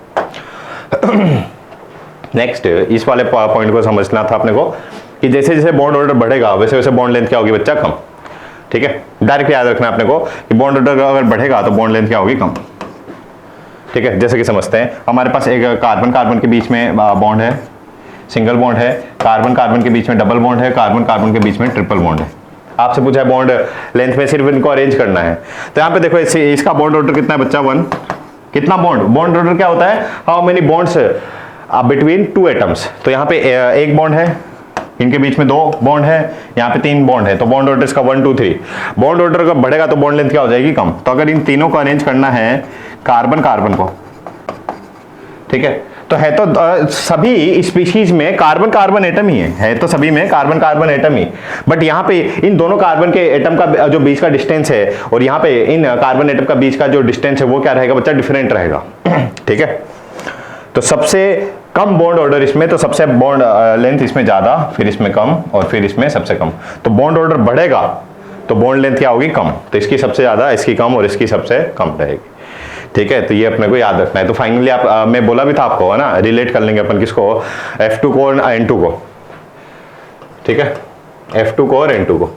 नेक्स्ट इस वाले पॉइंट को समझना था अपने को कि जैसे जैसे बॉन्ड ऑर्डर बढ़ेगा वैसे वैसे बॉन्ड लेंथ क्या होगी बच्चा, कम। ठीक है, डायरेक्ट याद रखना है अपने को कि बॉन्ड ऑर्डर अगर बढ़ेगा तो बॉन्ड लेंथ क्या होगी, कम। ठीक है, जैसे कि समझते हैं हमारे पास एक कार्बन कार्बन के बीच में बॉन्ड है, सिंगल बॉन्ड है, कार्बन कार्बन के बीच में डबल बॉन्ड है, कार्बन कार्बन के बीच में ट्रिपल बॉन्ड है। आपसे पूछा है बॉन्ड लेंथ में सिर्फ इनको अरेंज करना है, तो यहाँ पे देखो इसका बॉन्ड ऑर्डर कितना है बच्चा, 1। कितना बॉन्ड, बॉन्ड ऑर्डर क्या होता है, how many bonds between two atoms. तो यहाँ पे एक बॉन्ड है, इनके बीच में 2 बॉन्ड है, यहाँ पे 3 बॉन्ड है, तो बॉन्ड ऑर्डर इसका 1 2 3। बॉन्ड ऑर्डर अगर बढ़ेगा तो बॉन्ड लेंथ क्या हो जाएगी, कम। तो अगर इन तीनों को अरेंज करना है कार्बन कार्बन को, ठीक है, तो है तो सभी स्पीशीज में कार्बन कार्बन एटम ही है तो सभी में carbon carbon atom he, but यहाँ पे इन दोनों कार्बन के एटम का जो बीच का डिस्टेंस है और यहाँ पे इन कार्बन एटम का बीच का जो डिस्टेंस है वो क्या रहेगा बच्चा, डिफरेंट रहेगा। ठीक है, तो सबसे कम बॉन्ड ऑर्डर इसमें, तो सबसे बॉन्ड लेंथ इसमें ज्यादा, फिर इसमें कम और फिर इसमें सबसे कम। तो बॉन्ड ऑर्डर बढ़ेगा तो बॉन्ड लेंथ क्या होगी, कम। तो इसकी सबसे ज्यादा, इसकी कम और इसकी सबसे कम रहेगी। ठीक है, तो ये अपने को याद रखना है। तो फाइनली आप मैं बोला भी था आपको, है ना, रिलेट कर लेंगे अपन किसको, F2 को और N2 को। ठीक है, F2 को और N2 को।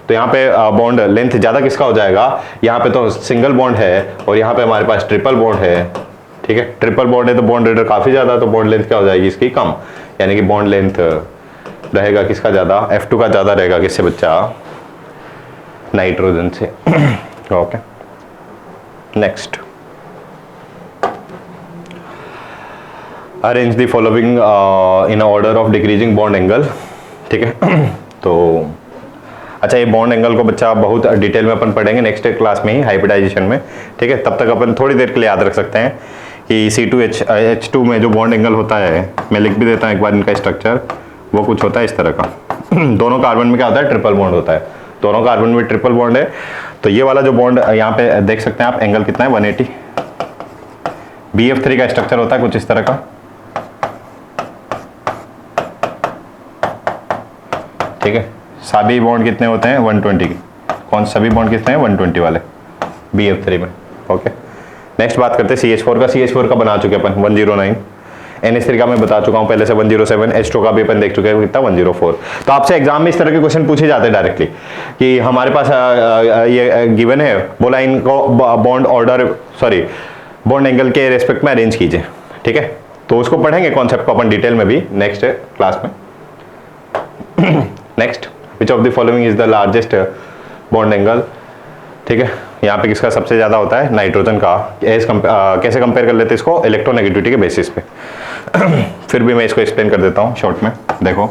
तो यहाँ पे बॉन्ड लेंथ ज्यादा किसका हो जाएगा, यहाँ पे तो सिंगल बॉन्ड है और यहाँ पे हमारे पास ट्रिपल बॉन्ड है। ठीक है, ट्रिपल बॉन्ड है तो बॉन्ड ऑर्डर काफी ज्यादा, तो बॉन्ड लेंथ क्या हो जाएगी इसकी, कम। यानी कि बॉन्ड लेंथ रहेगा किसका ज्यादा, F2 का ज्यादा रहेगा, किससे बच्चा, नाइट्रोजन से। Okay, next, arrange the following in order of decreasing bond angle. ठीक है, तो अच्छा, ये बॉन्ड एंगल को बच्चा बहुत डिटेल में अपन पढ़ेंगे नेक्स्ट क्लास में ही, हाइब्रिडाइजेशन में। ठीक है, तब तक अपन थोड़ी देर के लिए याद रख सकते हैं कि C2H2 में जो बॉन्ड एंगल होता है, मैं लिख भी देता हूँ एक बार इनका स्ट्रक्चर, वो कुछ होता है इस तरह का। दोनों कार्बन में क्या होता है, ट्रिपल बॉन्ड होता है, दोनों कार्बन में ट्रिपल बॉन्ड है। तो ये वाला जो बॉन्ड यहाँ पे देख सकते हैं आप, एंगल कितना है, 180। BF3 का स्ट्रक्चर होता है कुछ इस तरह का। ठीक है, सभी बॉन्ड कितने होते हैं, 120 के। कौन सभी बॉन्ड कितने हैं, 120 वाले BF3 में। ओके, नेक्स्ट बात करते हैं CH4 का। CH4 का बना चुके अपन 109, NH3 का मैं बता चुका हूं पहले से 107, H2 का भी अपन देख चुके हैं कितना, 104। तो आपसे एग्जाम में इस तरह के क्वेश्चन पूछे जाते हैं डायरेक्टली कि हमारे पास ये गिवन है, बोला इनको bond order, sorry bond angle के रेस्पेक्ट में अरेंज कीजिए। ठीक है, तो उसको पढ़ेंगे कॉन्सेप्ट को अपन डिटेल में भी नेक्स्ट क्लास में। Next, which of the following is the largest bond angle. ठीक है, यहाँ पे किसका सबसे ज्यादा होता है, नाइट्रोजन का। कैसे कंपेयर कर लेते हैं इसको, इलेक्ट्रोनेगेटिविटी के बेसिस पे। फिर भी मैं इसको एक्सप्लेन कर देता हूँ शॉर्ट में। देखो,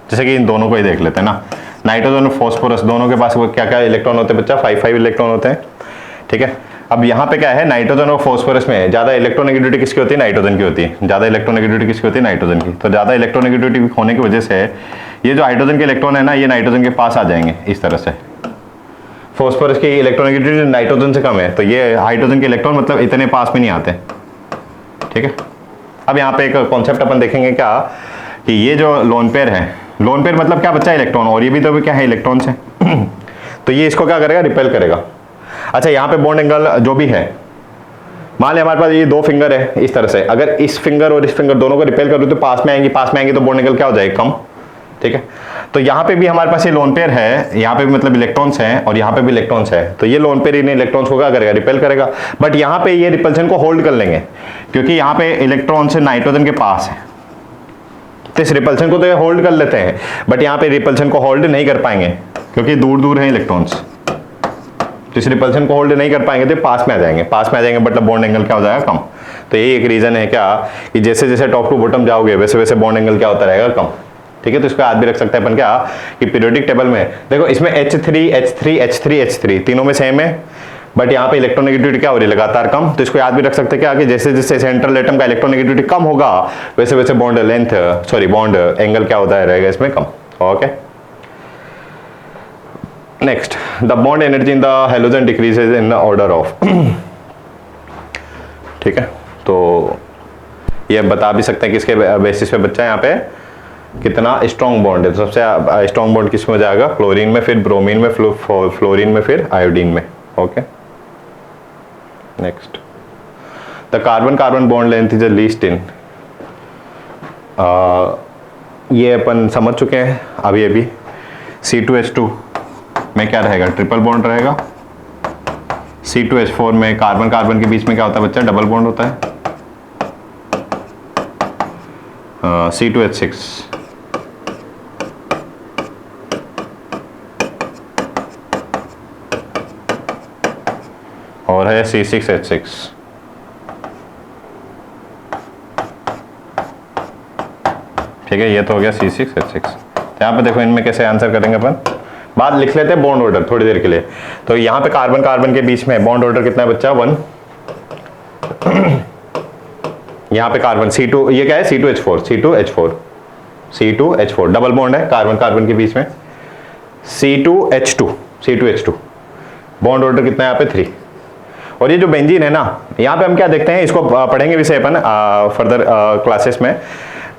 जैसे कि इन दोनों को ही देख लेते हैं ना, नाइट्रोजन और फॉस्फोरस दोनों के पास वो क्या क्या इलेक्ट्रॉन होते हैं बच्चा, 5 इलेक्ट्रॉन होते हैं। ठीक है, अब यहाँ पे क्या है, नाइट्रोजन और फॉस्फोरस में ज्यादा इलेक्ट्रोनेगेटिविटी किसकी होती है, नाइट्रोजन की होती है। ज्यादा इलेक्ट्रोनेगेटिविटी किसकी होती है, नाइट्रोजन की। तो ज्यादा इलेक्ट्रोनेगेटिविटी होने की वजह से ये जो हाइड्रोजन के इलेक्ट्रॉन है ना, ये नाइट्रोजन के पास आ जाएंगे इस तरह से। फॉस्फोरस की इलेक्ट्रोनेगेटिविटी नाइट्रोजन से कम है, तो ये हाइड्रोजन के इलेक्ट्रॉन मतलब इतने पास में नहीं आते। ठीक है, अब यहाँ पे एक कॉन्सेप्ट अपन देखेंगे क्या, कि ये जो लोन पेयर है, लोन पेयर मतलब क्या बच्चा, इलेक्ट्रॉन, और ये भी तो क्या है, इलेक्ट्रॉन से। तो ये इसको क्या करेगा, रिपेल करेगा। अच्छा, यहाँ पे बॉन्ड एंगल जो भी है, मान लिया हमारे पास ये 2 फिंगर है इस तरह से, अगर इस फिंगर और इस फिंगर दोनों को रिपेल करूँ तो पास में आएंगी तो बॉन्ड एंगल क्या हो जाएगा, कम। ठीक है, तो यहाँ पे भी हमारे पास ये लोन पेयर है, यहाँ पे भी मतलब इलेक्ट्रॉन्स हैं और यहाँ पे भी इलेक्ट्रॉन्स है, तो ये लोन पेयर इन इलेक्ट्रॉन्स को क्या करेगा, रिपेल करेगा। बट यहाँ पे ये रिपल्शन को होल्ड कर लेंगे, क्योंकि यहाँ पे इलेक्ट्रॉन से नाइट्रोजन के पास है, तो इस रिपल्शन को तो ये होल्ड कर लेते हैं, बट यहाँ पे रिपल्शन को होल्ड नहीं कर पाएंगे क्योंकि दूर दूर है इलेक्ट्रॉन्स। तो इस रिपल्शन को होल्ड नहीं कर पाएंगे तो पास में आ जाएंगे, मतलब बॉन्ड एंगल क्या हो जाएगा, कम। तो यही एक रीजन है क्या, कि जैसे जैसे टॉप टू बॉटम जाओगे वैसे वैसे बॉन्ड एंगल क्या होता रहेगा, कम। ठीक है, तो इसको याद भी रख सकते हैं अपन क्या, कि पीरियोडिक टेबल में देखो, इसमें H3 तीनों में सेम है, बट यहाँ पे इलेक्ट्रोनेगेटिविटी क्या हो रही है, लगातार कम। तो इसको याद भी रख सकते हैं क्या, कि जैसे जैसे सेंट्रल एटम का इलेक्ट्रोनेगेटिविटी कम होगा वैसे वैसे बॉन्ड एंगल क्या होता है, रहेगा इसमें कम। Okay, next, the bond energy in the halogen decreases in order of. ठीक है, तो ये बता भी सकते हैं किसके बेसिस पे बच्चा, यहाँ पे कितना स्ट्रॉन्ग बॉन्ड है, तो सबसे स्ट्रॉन्ग बॉन्ड किस में हो जाएगा, क्लोरीन में, फिर ब्रोमीन में, फ्लोरीन में, फिर आयोडीन में। Okay next, the carbon carbon bond length is the least in, ये अपन समझ चुके हैं अभी C2H2 में क्या रहेगा, ट्रिपल बॉन्ड रहेगा। C2H4 में कार्बन कार्बन के बीच में क्या होता है बच्चा, डबल बॉन्ड होता है। C2H6 और है C6H6। ठीक है, ये तो हो गया C6H6। यहाँ पे देखो इनमें कैसे आंसर करेंगे अपन, बात लिख लेते हैं बॉन्ड ऑर्डर थोड़ी देर के लिए। तो यहाँ पे कार्बन कार्बन के बीच में बॉन्ड ऑर्डर कितना है बच्चा, 1। यहाँ पे कार्बन C2, ये क्या है C2H4 डबल बॉन्ड है कार्बन कार्बन के बीच में। C2H2 बॉन्ड ऑर्डर कितना है यहाँ पे, 3। और ये जो बेंजीन है ना, यहाँ पे हम क्या देखते हैं, इसको पढ़ेंगे विषय अपन फर्दर क्लासेस में,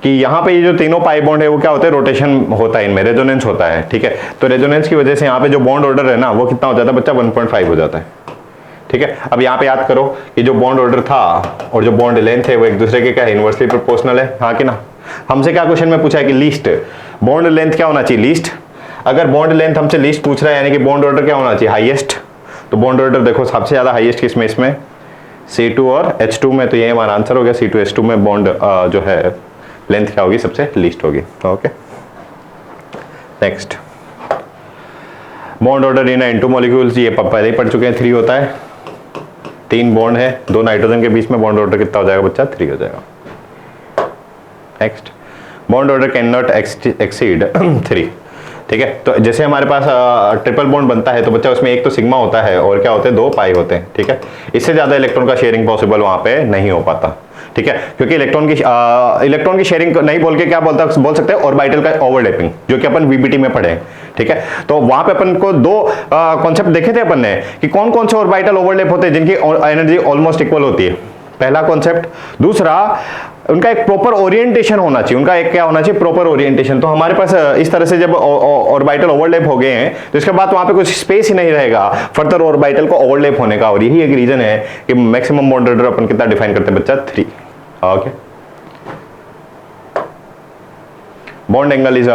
कि यहाँ पे ये जो तीनों पाई बॉन्ड है वो क्या होता है, रोटेशन होता है इनमें, रेजोनेंस होता है। ठीक है, तो रेजोनेंस की वजह से यहाँ पे जो बॉन्ड ऑर्डर है ना वो कितना हो जाता है बच्चा, 1.5 हो जाता है। ठीक है, अब यहाँ पे याद करो कि जो बॉन्ड ऑर्डर था और जो बॉन्ड लेंथ है वो एक दूसरे के क्या है, इनवर्सली प्रोपोर्शनल है, हाँ कि ना। हमसे क्या क्वेश्चन में पूछा है कि लीस्ट बॉन्ड लेंथ क्या होना चाहिए, लीस्ट। अगर बॉन्ड लेंथ हमसे लीस्ट पूछ रहा है यानी कि बॉन्ड ऑर्डर क्या होना चाहिए, हाईएस्ट। तो बॉन्ड ऑर्डर देखो सबसे ज्यादा हाईएस्ट किसमें, इसमें C2 और H2 में, तो ये हमारा आंसर हो गया। C2H2 में बॉन्ड जो है लेंथ क्या होगी, सबसे लीस्ट होगी। Okay next, bond order in N2 molecules, ये पहले ही पढ़ चुके हैं, 3 होता है। 3 बॉन्ड है, 2 नाइट्रोजन के बीच में, बॉन्ड ऑर्डर कितना हो जाएगा बच्चा, 3 हो जाएगा। Next, bond order can not exceed 3। ठीक है, तो जैसे हमारे पास ट्रिपल बॉन्ड बनता है तो बच्चा उसमें एक तो सिग्मा होता है और क्या होते हैं, 2 पाई होते हैं। ठीक है, इससे ज्यादा इलेक्ट्रॉन का शेयरिंग पॉसिबल वहां पे नहीं हो पाता। ठीक है, क्योंकि इलेक्ट्रॉन की शेयरिंग नहीं बोल के क्या बोल सकते हैं, ऑर्बिटल का ओवरलैपिंग, जो कि अपन वीबीटी में पढ़े। ठीक है, तो वहां पे अपन को 2 कॉन्सेप्ट देखे थे अपन ने कि कौन कौन से ऑर्बिटल ओवरलैप होते हैं जिनकी एनर्जी ऑलमोस्ट इक्वल होती है, पहला कॉन्सेप्ट। दूसरा, उनका एक प्रॉपर ओरिएंटेशन होना चाहिए, उनका एक क्या होना चाहिए, प्रॉपर ओरिएंटेशन। तो हमारे पास इस तरह से जब ऑर्बिटल ओवरलैप हो गए हैं तो इसके बाद वहां पे कुछ स्पेस ही नहीं रहेगा फर्दर ऑर्बिटल को ओवरलैप होने का, और यही एक रीजन है कि मैक्सिमम बॉन्ड ऑर्डर अपन कितना डिफाइन करते हैं बच्चा, 3। Okay, bond angle is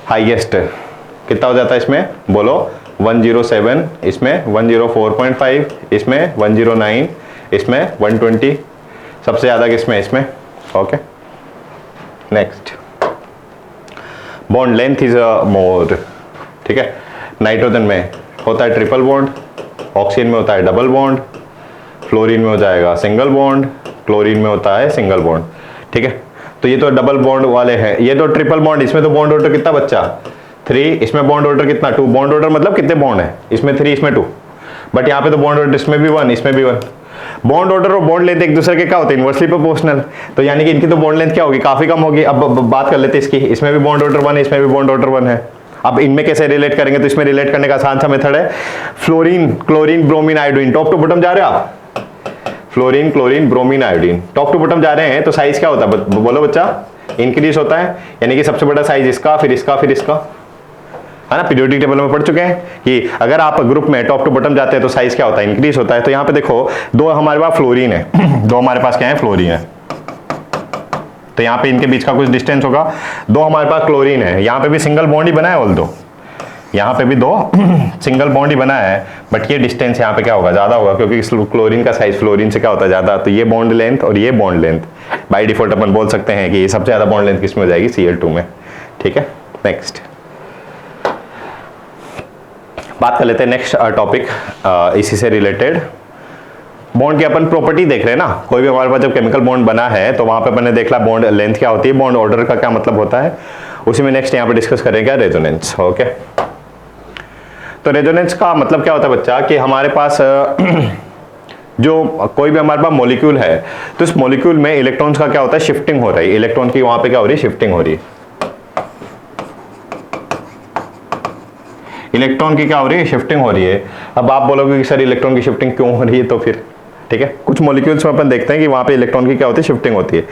highest, कितना हो जाता है इसमें, बोलो 107, इसमें 104.5, इसमें 109, इसमें 120, सबसे ज्यादा किसमें, इसमें। Okay next, bond length is more. ठीक है, नाइट्रोजन में होता है ट्रिपल बॉन्ड, ऑक्सीजन में होता है डबल बॉन्ड, फ्लोरीन में हो जाएगा सिंगल बॉन्ड, क्लोरीन में होता है सिंगल बॉन्ड। ठीक है, तो ये तो डबल बॉन्ड वाले हैं, ये तो ट्रिपल बॉन्ड, इसमें तो बॉन्ड ऑर्डर कितना बच्चा, 3, इसमें बॉन्ड ऑर्डर कितना, 2। बॉन्ड ऑर्डर मतलब कितने बॉन्ड है, इसमें 3, इसमें 2, बट यहाँ पे तो बॉन्ड ऑर्डर इसमें भी 1, इसमें भी 1। बॉन्ड ऑर्डर और बॉन्ड लेंथ एक दूसरे के क्या होते हैं, इनवर्सली प्रोपोर्शनल, तो यानी कि इनकी तो बॉन्ड लेंथ क्या होगी, काफी कम होगी। अब बात कर लेते हैं इसकी, इसमें भी बॉन्ड ऑर्डर 1 है, इसमें भी बॉन्ड ऑर्डर 1 है। अब इनमें कैसे रिलेट करेंगे, तो इसमें रिलेट करने का आसान सा मेथड है, fluorine chlorine bromine iodine, top to bottom जा रहे हैं आप, fluorine chlorine bromine iodine, top to bottom जा रहे हैं, तो साइज क्या होता है बोलो बच्चा, इंक्रीज होता है, यानी कि सबसे बड़ा साइज इसका, फिर इसका, फिर इसका, है ना। पीरियोडिक टेबल में पढ़ चुके हैं कि अगर आप ग्रुप में टॉप टू बॉटम जाते हैं तो साइज क्या होता है, इंक्रीज होता है। तो यहाँ पे देखो 2 हमारे पास फ्लोरीन है, 2 हमारे पास क्या है, फ्लोरीन है, तो यहाँ पे इनके बीच का कुछ डिस्टेंस होगा। 2 हमारे पास क्लोरीन है, यहाँ पे भी सिंगल बॉन्ड ही बना है, ऑल दो यहाँ पे भी 2 सिंगल बॉन्ड ही बना है, बट ये डिस्टेंस यहाँ पे क्या होगा, ज्यादा होगा, क्योंकि क्लोरीन का साइज फ्लोरीन से क्या होता है, ज्यादा। तो ये बॉन्ड लेंथ और ये बॉन्ड लेंथ बाय डिफॉल्ट अपन बोल सकते हैं कि सबसे ज्यादा बॉन्ड लेंथ किसमें हो जाएगी, Cl2 में। ठीक है, नेक्स्ट बात कर लेते हैं नेक्स्ट टॉपिक, इसी से रिलेटेड बॉन्ड की अपन प्रॉपर्टी देख रहे हैं ना। कोई भी हमारे पास जब केमिकल बॉन्ड बना है तो वहां पे अपन ने देखला बॉन्ड लेंथ क्या होती है, बॉन्ड ऑर्डर का क्या मतलब होता है, उसी में नेक्स्ट यहाँ पे डिस्कस करेंगे रेजोनेंस। ओके, तो रेजोनेंस का मतलब क्या होता है बच्चा, कि हमारे पास जो कोई भी हमारे पास मॉलिक्यूल है तो इस मॉलिक्यूल में इलेक्ट्रॉन्स का क्या होता है, शिफ्टिंग हो रही है, इलेक्ट्रॉन की वहां पे क्या हो रही है, शिफ्टिंग हो रही है। इलेक्ट्रॉन की क्या हो रही है, शिफ्टिंग हो रही है। अब आप बोलोगे कि सर इलेक्ट्रॉन की शिफ्टिंग क्यों हो रही है, तो फिर ठीक है, कुछ मॉलिक्यूल्स में अपन देखते हैं कि वहां पे इलेक्ट्रॉन की क्या होती है, शिफ्टिंग होती है।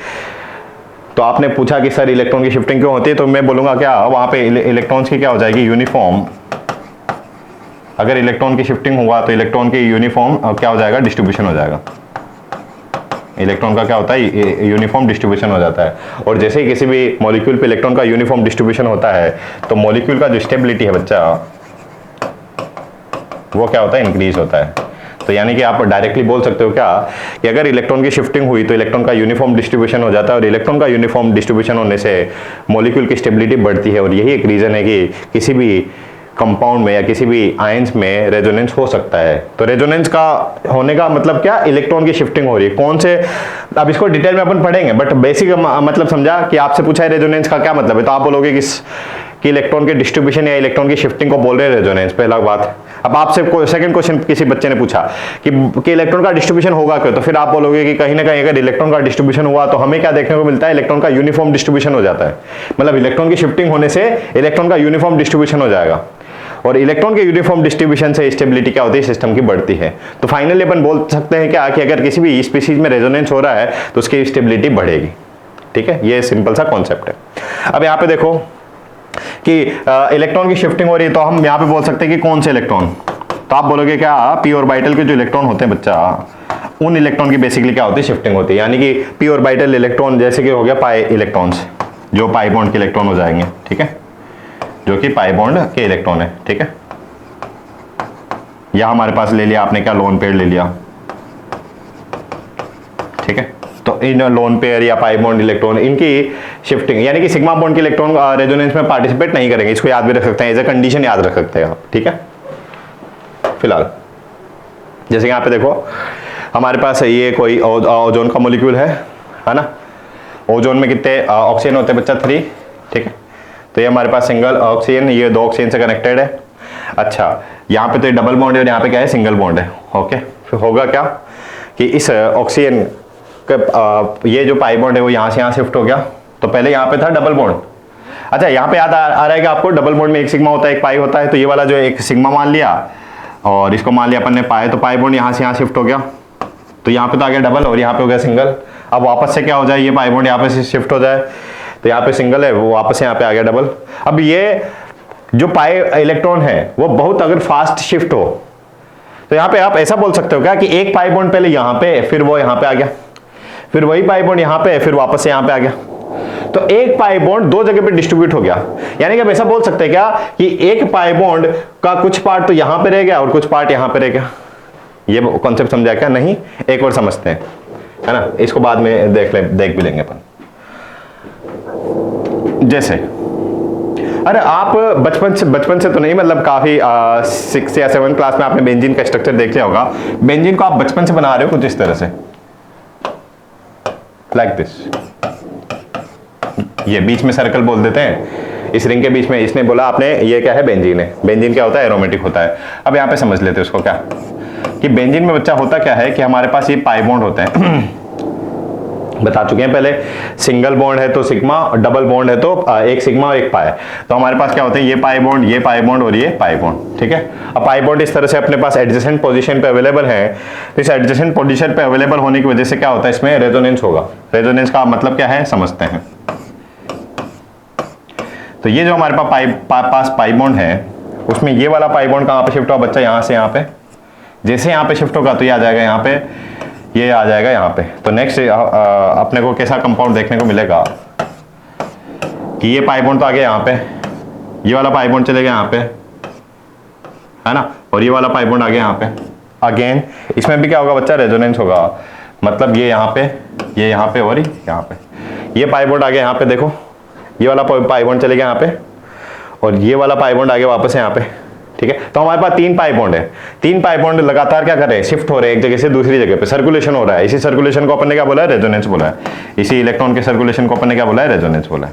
तो आपने पूछा कि सर इलेक्ट्रॉन की शिफ्टिंग क्यों होती है, तो मैं बोलूंगा क्या, वहां पे इलेक्ट्रॉन्स की क्या हो जाएगी, यूनिफॉर्म। अगर इलेक्ट्रॉन की शिफ्टिंग हुआ तो इलेक्ट्रॉन की यूनिफॉर्म क्या हो जाएगा, डिस्ट्रीब्यूशन हो जाएगा। इलेक्ट्रॉन का क्या होता है, यूनिफॉर्म डिस्ट्रीब्यूशन हो जाता है। और जैसे ही किसी भी मॉलिक्यूल पे इलेक्ट्रॉन का यूनिफॉर्म डिस्ट्रीब्यूशन होता है तो मॉलिक्यूल का जो स्टेबिलिटी है बच्चा, वो क्या होता है, इंक्रीज होता है। तो यानी कि आप डायरेक्टली बोल सकते हो क्या कि अगर इलेक्ट्रॉन की शिफ्टिंग हुई तो इलेक्ट्रॉन का यूनिफॉर्म डिस्ट्रीब्यूशन हो जाता है, और इलेक्ट्रॉन का यूनिफॉर्म डिस्ट्रीब्यूशन होने से मॉलिक्यूल की स्टेबिलिटी बढ़ती है। और यही एक रीजन है कि किसी भी कंपाउंड में या किसी भी आयंस में रेजोनेंस हो सकता है। तो रेजोनेंस का होने का मतलब क्या, इलेक्ट्रॉन की शिफ्टिंग हो रही है। कौन से, अब इसको डिटेल में अपन पढ़ेंगे, बट बेसिक मतलब समझा कि आपसे पूछा है रेजोनेंस का क्या मतलब है, तो आप बोलोगे कि इलेक्ट्रॉन के डिस्ट्रीब्यूशन या इलेक्ट्रॉन की शिफ्टिंग को बोल रहे हैं रेजोनेंस, पहला बात। अब आपसे सेकंड क्वेश्चन किसी बच्चे ने पूछा कि इलेक्ट्रॉन का डिस्ट्रीब्यूशन होगा क्यों, तो फिर आप बोलोगे कि कहीं ना कहीं अगर इलेक्ट्रॉन का डिस्ट्रीब्यूशन हुआ तो हमें क्या देखने को मिलता है, इलेक्ट्रॉन का यूनिफॉर्म डिस्ट्रीब्यूशन हो जाता है। मतलब इलेक्ट्रॉन की शिफ्टिंग होने से इलेक्ट्रॉन का यूनिफॉर्म डिस्ट्रीब्यूशन हो जाएगा, और इलेक्ट्रॉन के यूनिफॉर्म डिस्ट्रीब्यूशन से स्टेबिलिटी क्या होती है, सिस्टम की बढ़ती है। तो फाइनली अपन बोल सकते हैं क्या कि अगर किसी भी स्पीशीज में रेजोनेंस हो रहा है तो उसकी स्टेबिलिटी बढ़ेगी। ठीक है, ये सिंपल सा कॉन्सेप्ट है। अब यहाँ पे देखो कि इलेक्ट्रॉन की शिफ्टिंग हो रही है, तो हम यहाँ पे बोल सकते हैं कि कौन से इलेक्ट्रॉन, तो आप बोलोगे क्या, पी ऑर्बिटल के जो इलेक्ट्रॉन होते हैं बच्चा, उन इलेक्ट्रॉन की बेसिकली क्या होती है, शिफ्टिंग होती है। यानी कि पी ऑर्बिटल इलेक्ट्रॉन जैसे कि हो गया पाई इलेक्ट्रॉन्स, जो पाई बॉन्ड के इलेक्ट्रॉन हो जाएंगे, ठीक है, जो कि पाई बॉन्ड के इलेक्ट्रॉन है। ठीक है, या हमारे पास ले लिया आपने क्या, लोन पेयर ले लिया। ठीक है, तो इन लोन पेयर या पाई बॉन्ड इलेक्ट्रॉन, इनकी शिफ्टिंग यानी कि सिग्मा बॉन्ड के इलेक्ट्रॉन रेजोनेंस में पार्टिसिपेट नहीं करेंगे। इसको याद भी रख सकते हैं, एज ए कंडीशन याद रख सकते हैं आप। ठीक है, फिलहाल जैसे यहाँ पे देखो हमारे पास ये कोई ओजोन का मॉलिक्यूल है ना। ओजोन में कितने ऑक्सीजन होते हैं बच्चा, 3। ठीक है, तो ये हमारे पास सिंगल ऑक्सीजन, ये 2 ऑक्सीजन से कनेक्टेड है। अच्छा, यहाँ पे तो ये डबल बॉन्ड है और यहाँ पे क्या है, सिंगल बॉन्ड है। ओके, फिर होगा क्या कि इस ऑक्सीजन का ये जो पाई बॉन्ड है वो यहाँ से यहाँ शिफ्ट हो गया। तो पहले यहाँ पे था डबल बॉन्ड। अच्छा, यहाँ पे याद आ रहा है कि आपको डबल बॉन्ड में एक सिग्मा होता है, एक पाई होता है। तो ये वाला जो एक सिग्मा मान लिया और इसको मान लिया अपन ने पाई, तो पाई बॉन्ड यहाँ से यहाँ शिफ्ट हो गया। तो यहाँ पे तो आ गया डबल और यहाँ पे हो गया सिंगल। अब वापस से क्या हो जाए, ये पाई बॉन्ड यहाँ पे से शिफ्ट हो जाए, तो यहाँ पे सिंगल है, वो वापस से यहाँ पे आ गया डबल। अब ये जो पाई इलेक्ट्रॉन है वो बहुत अगर फास्ट शिफ्ट हो तो यहाँ पे आप ऐसा बोल सकते हो क्या कि एक पाई बॉन्ड पहले यहाँ पे, फिर वो यहाँ पे आ गया, फिर वही पाई बॉन्ड यहाँ पे, फिर वापस से यहाँ पे आ गया। तो एक पाई बॉन्ड 2 जगह पे डिस्ट्रीब्यूट हो गया। यानी कि आप ऐसा बोल सकते हैं क्या कि एक पाई बॉन्ड का कुछ पार्ट तो यहाँ पे रह गया और कुछ पार्ट यहाँ पे रह गया। ये कॉन्सेप्ट समझा क्या, नहीं? एक और समझते हैं, है ना, इसको बाद में देख भी लेंगे अपन। जैसे अरे आप बचपन से तो नहीं, मतलब काफी 6 या 7 क्लास में आपने बेंजीन का स्ट्रक्चर देख लिया होगा। बेंजीन को आप बचपन से बना रहे हो कुछ इस तरह से, लाइक दिस। ये बीच में सर्कल बोल देते हैं, इस रिंग के बीच में इसने बोला आपने ये क्या है, बेंजीन है। बेंजीन क्या होता है, एरोमेटिक होता है। अब यहाँ पे समझ लेते हैं उसको क्या कि बेंजीन में बच्चा होता क्या है कि हमारे पास ये पाई बॉन्ड होते हैं बता चुके हैं पहले। सिंगल बॉन्ड है तो सिग्मा, डबल बॉन्ड है तो एक सिग्मा और एक पाई। तो हमारे पास क्या होते हैं, ये पाई बॉन्ड, ये पाई बॉन्ड और ये पाई बॉन्ड। ठीक है, अब पाई बॉन्ड इस तरह से अपने पास एडजेसेंट पोजीशन पे अवेलेबल है। तो इस एडजेसेंट पोजीशन पे अवेलेबल होने की वजह से क्या होता है, इसमें रेजोनेंस होगा। रेजोनेंस का मतलब क्या है समझते हैं। तो ये जो हमारे पास पाई बॉन्ड है, उसमें ये वाला पाई बॉन्ड कहाँ पे शिफ्ट हुआ बच्चा, यहाँ से यहाँ पे। जैसे यहाँ पे शिफ्ट होगा तो ये आ जाएगा यहाँ पे, ये आ जाएगा यहाँ पे। तो नेक्स्ट अपने को कैसा कंपाउंड देखने को मिलेगा कि ये पाई बॉन्ड तो आ गया यहाँ पे, ये वाला पाई बॉन्ड चलेगा यहाँ पे, है ना, और ये वाला पाई बॉन्ड आ गया यहाँ पे। अगेन इसमें भी क्या होगा बच्चा, रेजोनेंस होगा। मतलब ये यहाँ पे, ये यहाँ पे और यहाँ पे। ये पाई बॉन्ड आ गया यहाँ पे, देखो ये वाला पाई बॉन्ड चलेगा यहाँ पे और ये वाला पाई बॉन्ड आ गया वापस यहाँ पे। ठीक है, तो हमारे पास 3 पाई बॉन्ड है। 3 पाई बॉन्ड लगातार क्या कर रहे हैं, शिफ्ट हो रहे हैं एक जगह से दूसरी जगह पे, सर्कुलेशन हो रहा है। इसी सर्कुलेशन को अपन ने क्या बोला है, रेजोनेंस बोला है। इसी इलेक्ट्रॉन के सर्कुलेशन को अपन ने क्या बोला है, रेजोनेंस बोला है।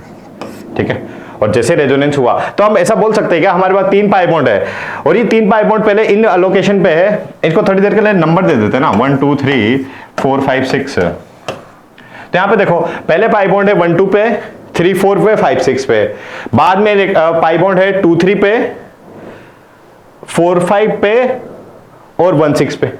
ठीक है, और जैसे रेजोनेंस हुआ तो हम ऐसा बोल सकते हैं क्या, हमारे पास 3 पाई बॉन्ड है और ये 3 पाई बॉन्ड पहले इन लोकेशन पे है। इसको थोड़ी देर के लिए नंबर दे देते हैं ना, 1 2 3 4 5 6। तो यहाँ पे देखो पहले पाई बॉन्ड है 1 2 पे, 3 4 पे, 5 6 पे। बाद में पाई बॉन्ड है 2 3 पे, 4 5 पे और 1 6 पे।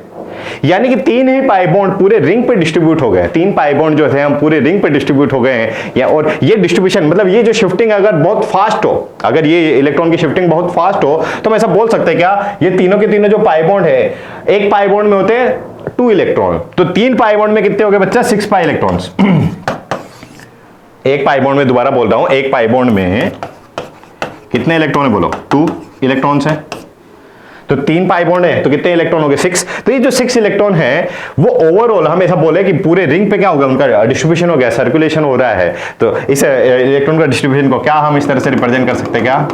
यानी कि 3 ही पाई बॉन्ड पूरे रिंग पे डिस्ट्रीब्यूट हो गए, 3 पाई बॉन्ड जो थे हम पूरे रिंग पे डिस्ट्रीब्यूट हो गए हैं। या और ये डिस्ट्रीब्यूशन मतलब ये जो शिफ्टिंग अगर बहुत फास्ट हो, अगर ये इलेक्ट्रॉन की शिफ्टिंग बहुत फास्ट हो तो हम ऐसा बोल सकते हैं क्या, ये तीनों के तीनों जो पाई बॉन्ड है, एक पाई बॉन्ड में होते हैं 2 इलेक्ट्रॉन, तो 3 पाई बॉन्ड में कितने हो गए बच्चा, 6 पाई इलेक्ट्रॉन्स। एक पाई बॉन्ड में, दोबारा बोल रहा हूं, एक पाई बॉन्ड में कितने इलेक्ट्रॉन है बोलो, 2 इलेक्ट्रॉन्स हैं। तो 3 पाई बॉन्ड है तो कितने इलेक्ट्रॉन हो गए, 6। तो ये जो 6 इलेक्ट्रॉन है वो ओवरऑल हम ऐसा बोले कि पूरे रिंग पे क्या होगा, उनका डिस्ट्रीब्यूशन हो गया, सर्कुलेशन हो रहा है। तो इस इलेक्ट्रॉन का डिस्ट्रीब्यूशन को क्या हम इस तरह से रिप्रेजेंट कर सकते हैं क्या,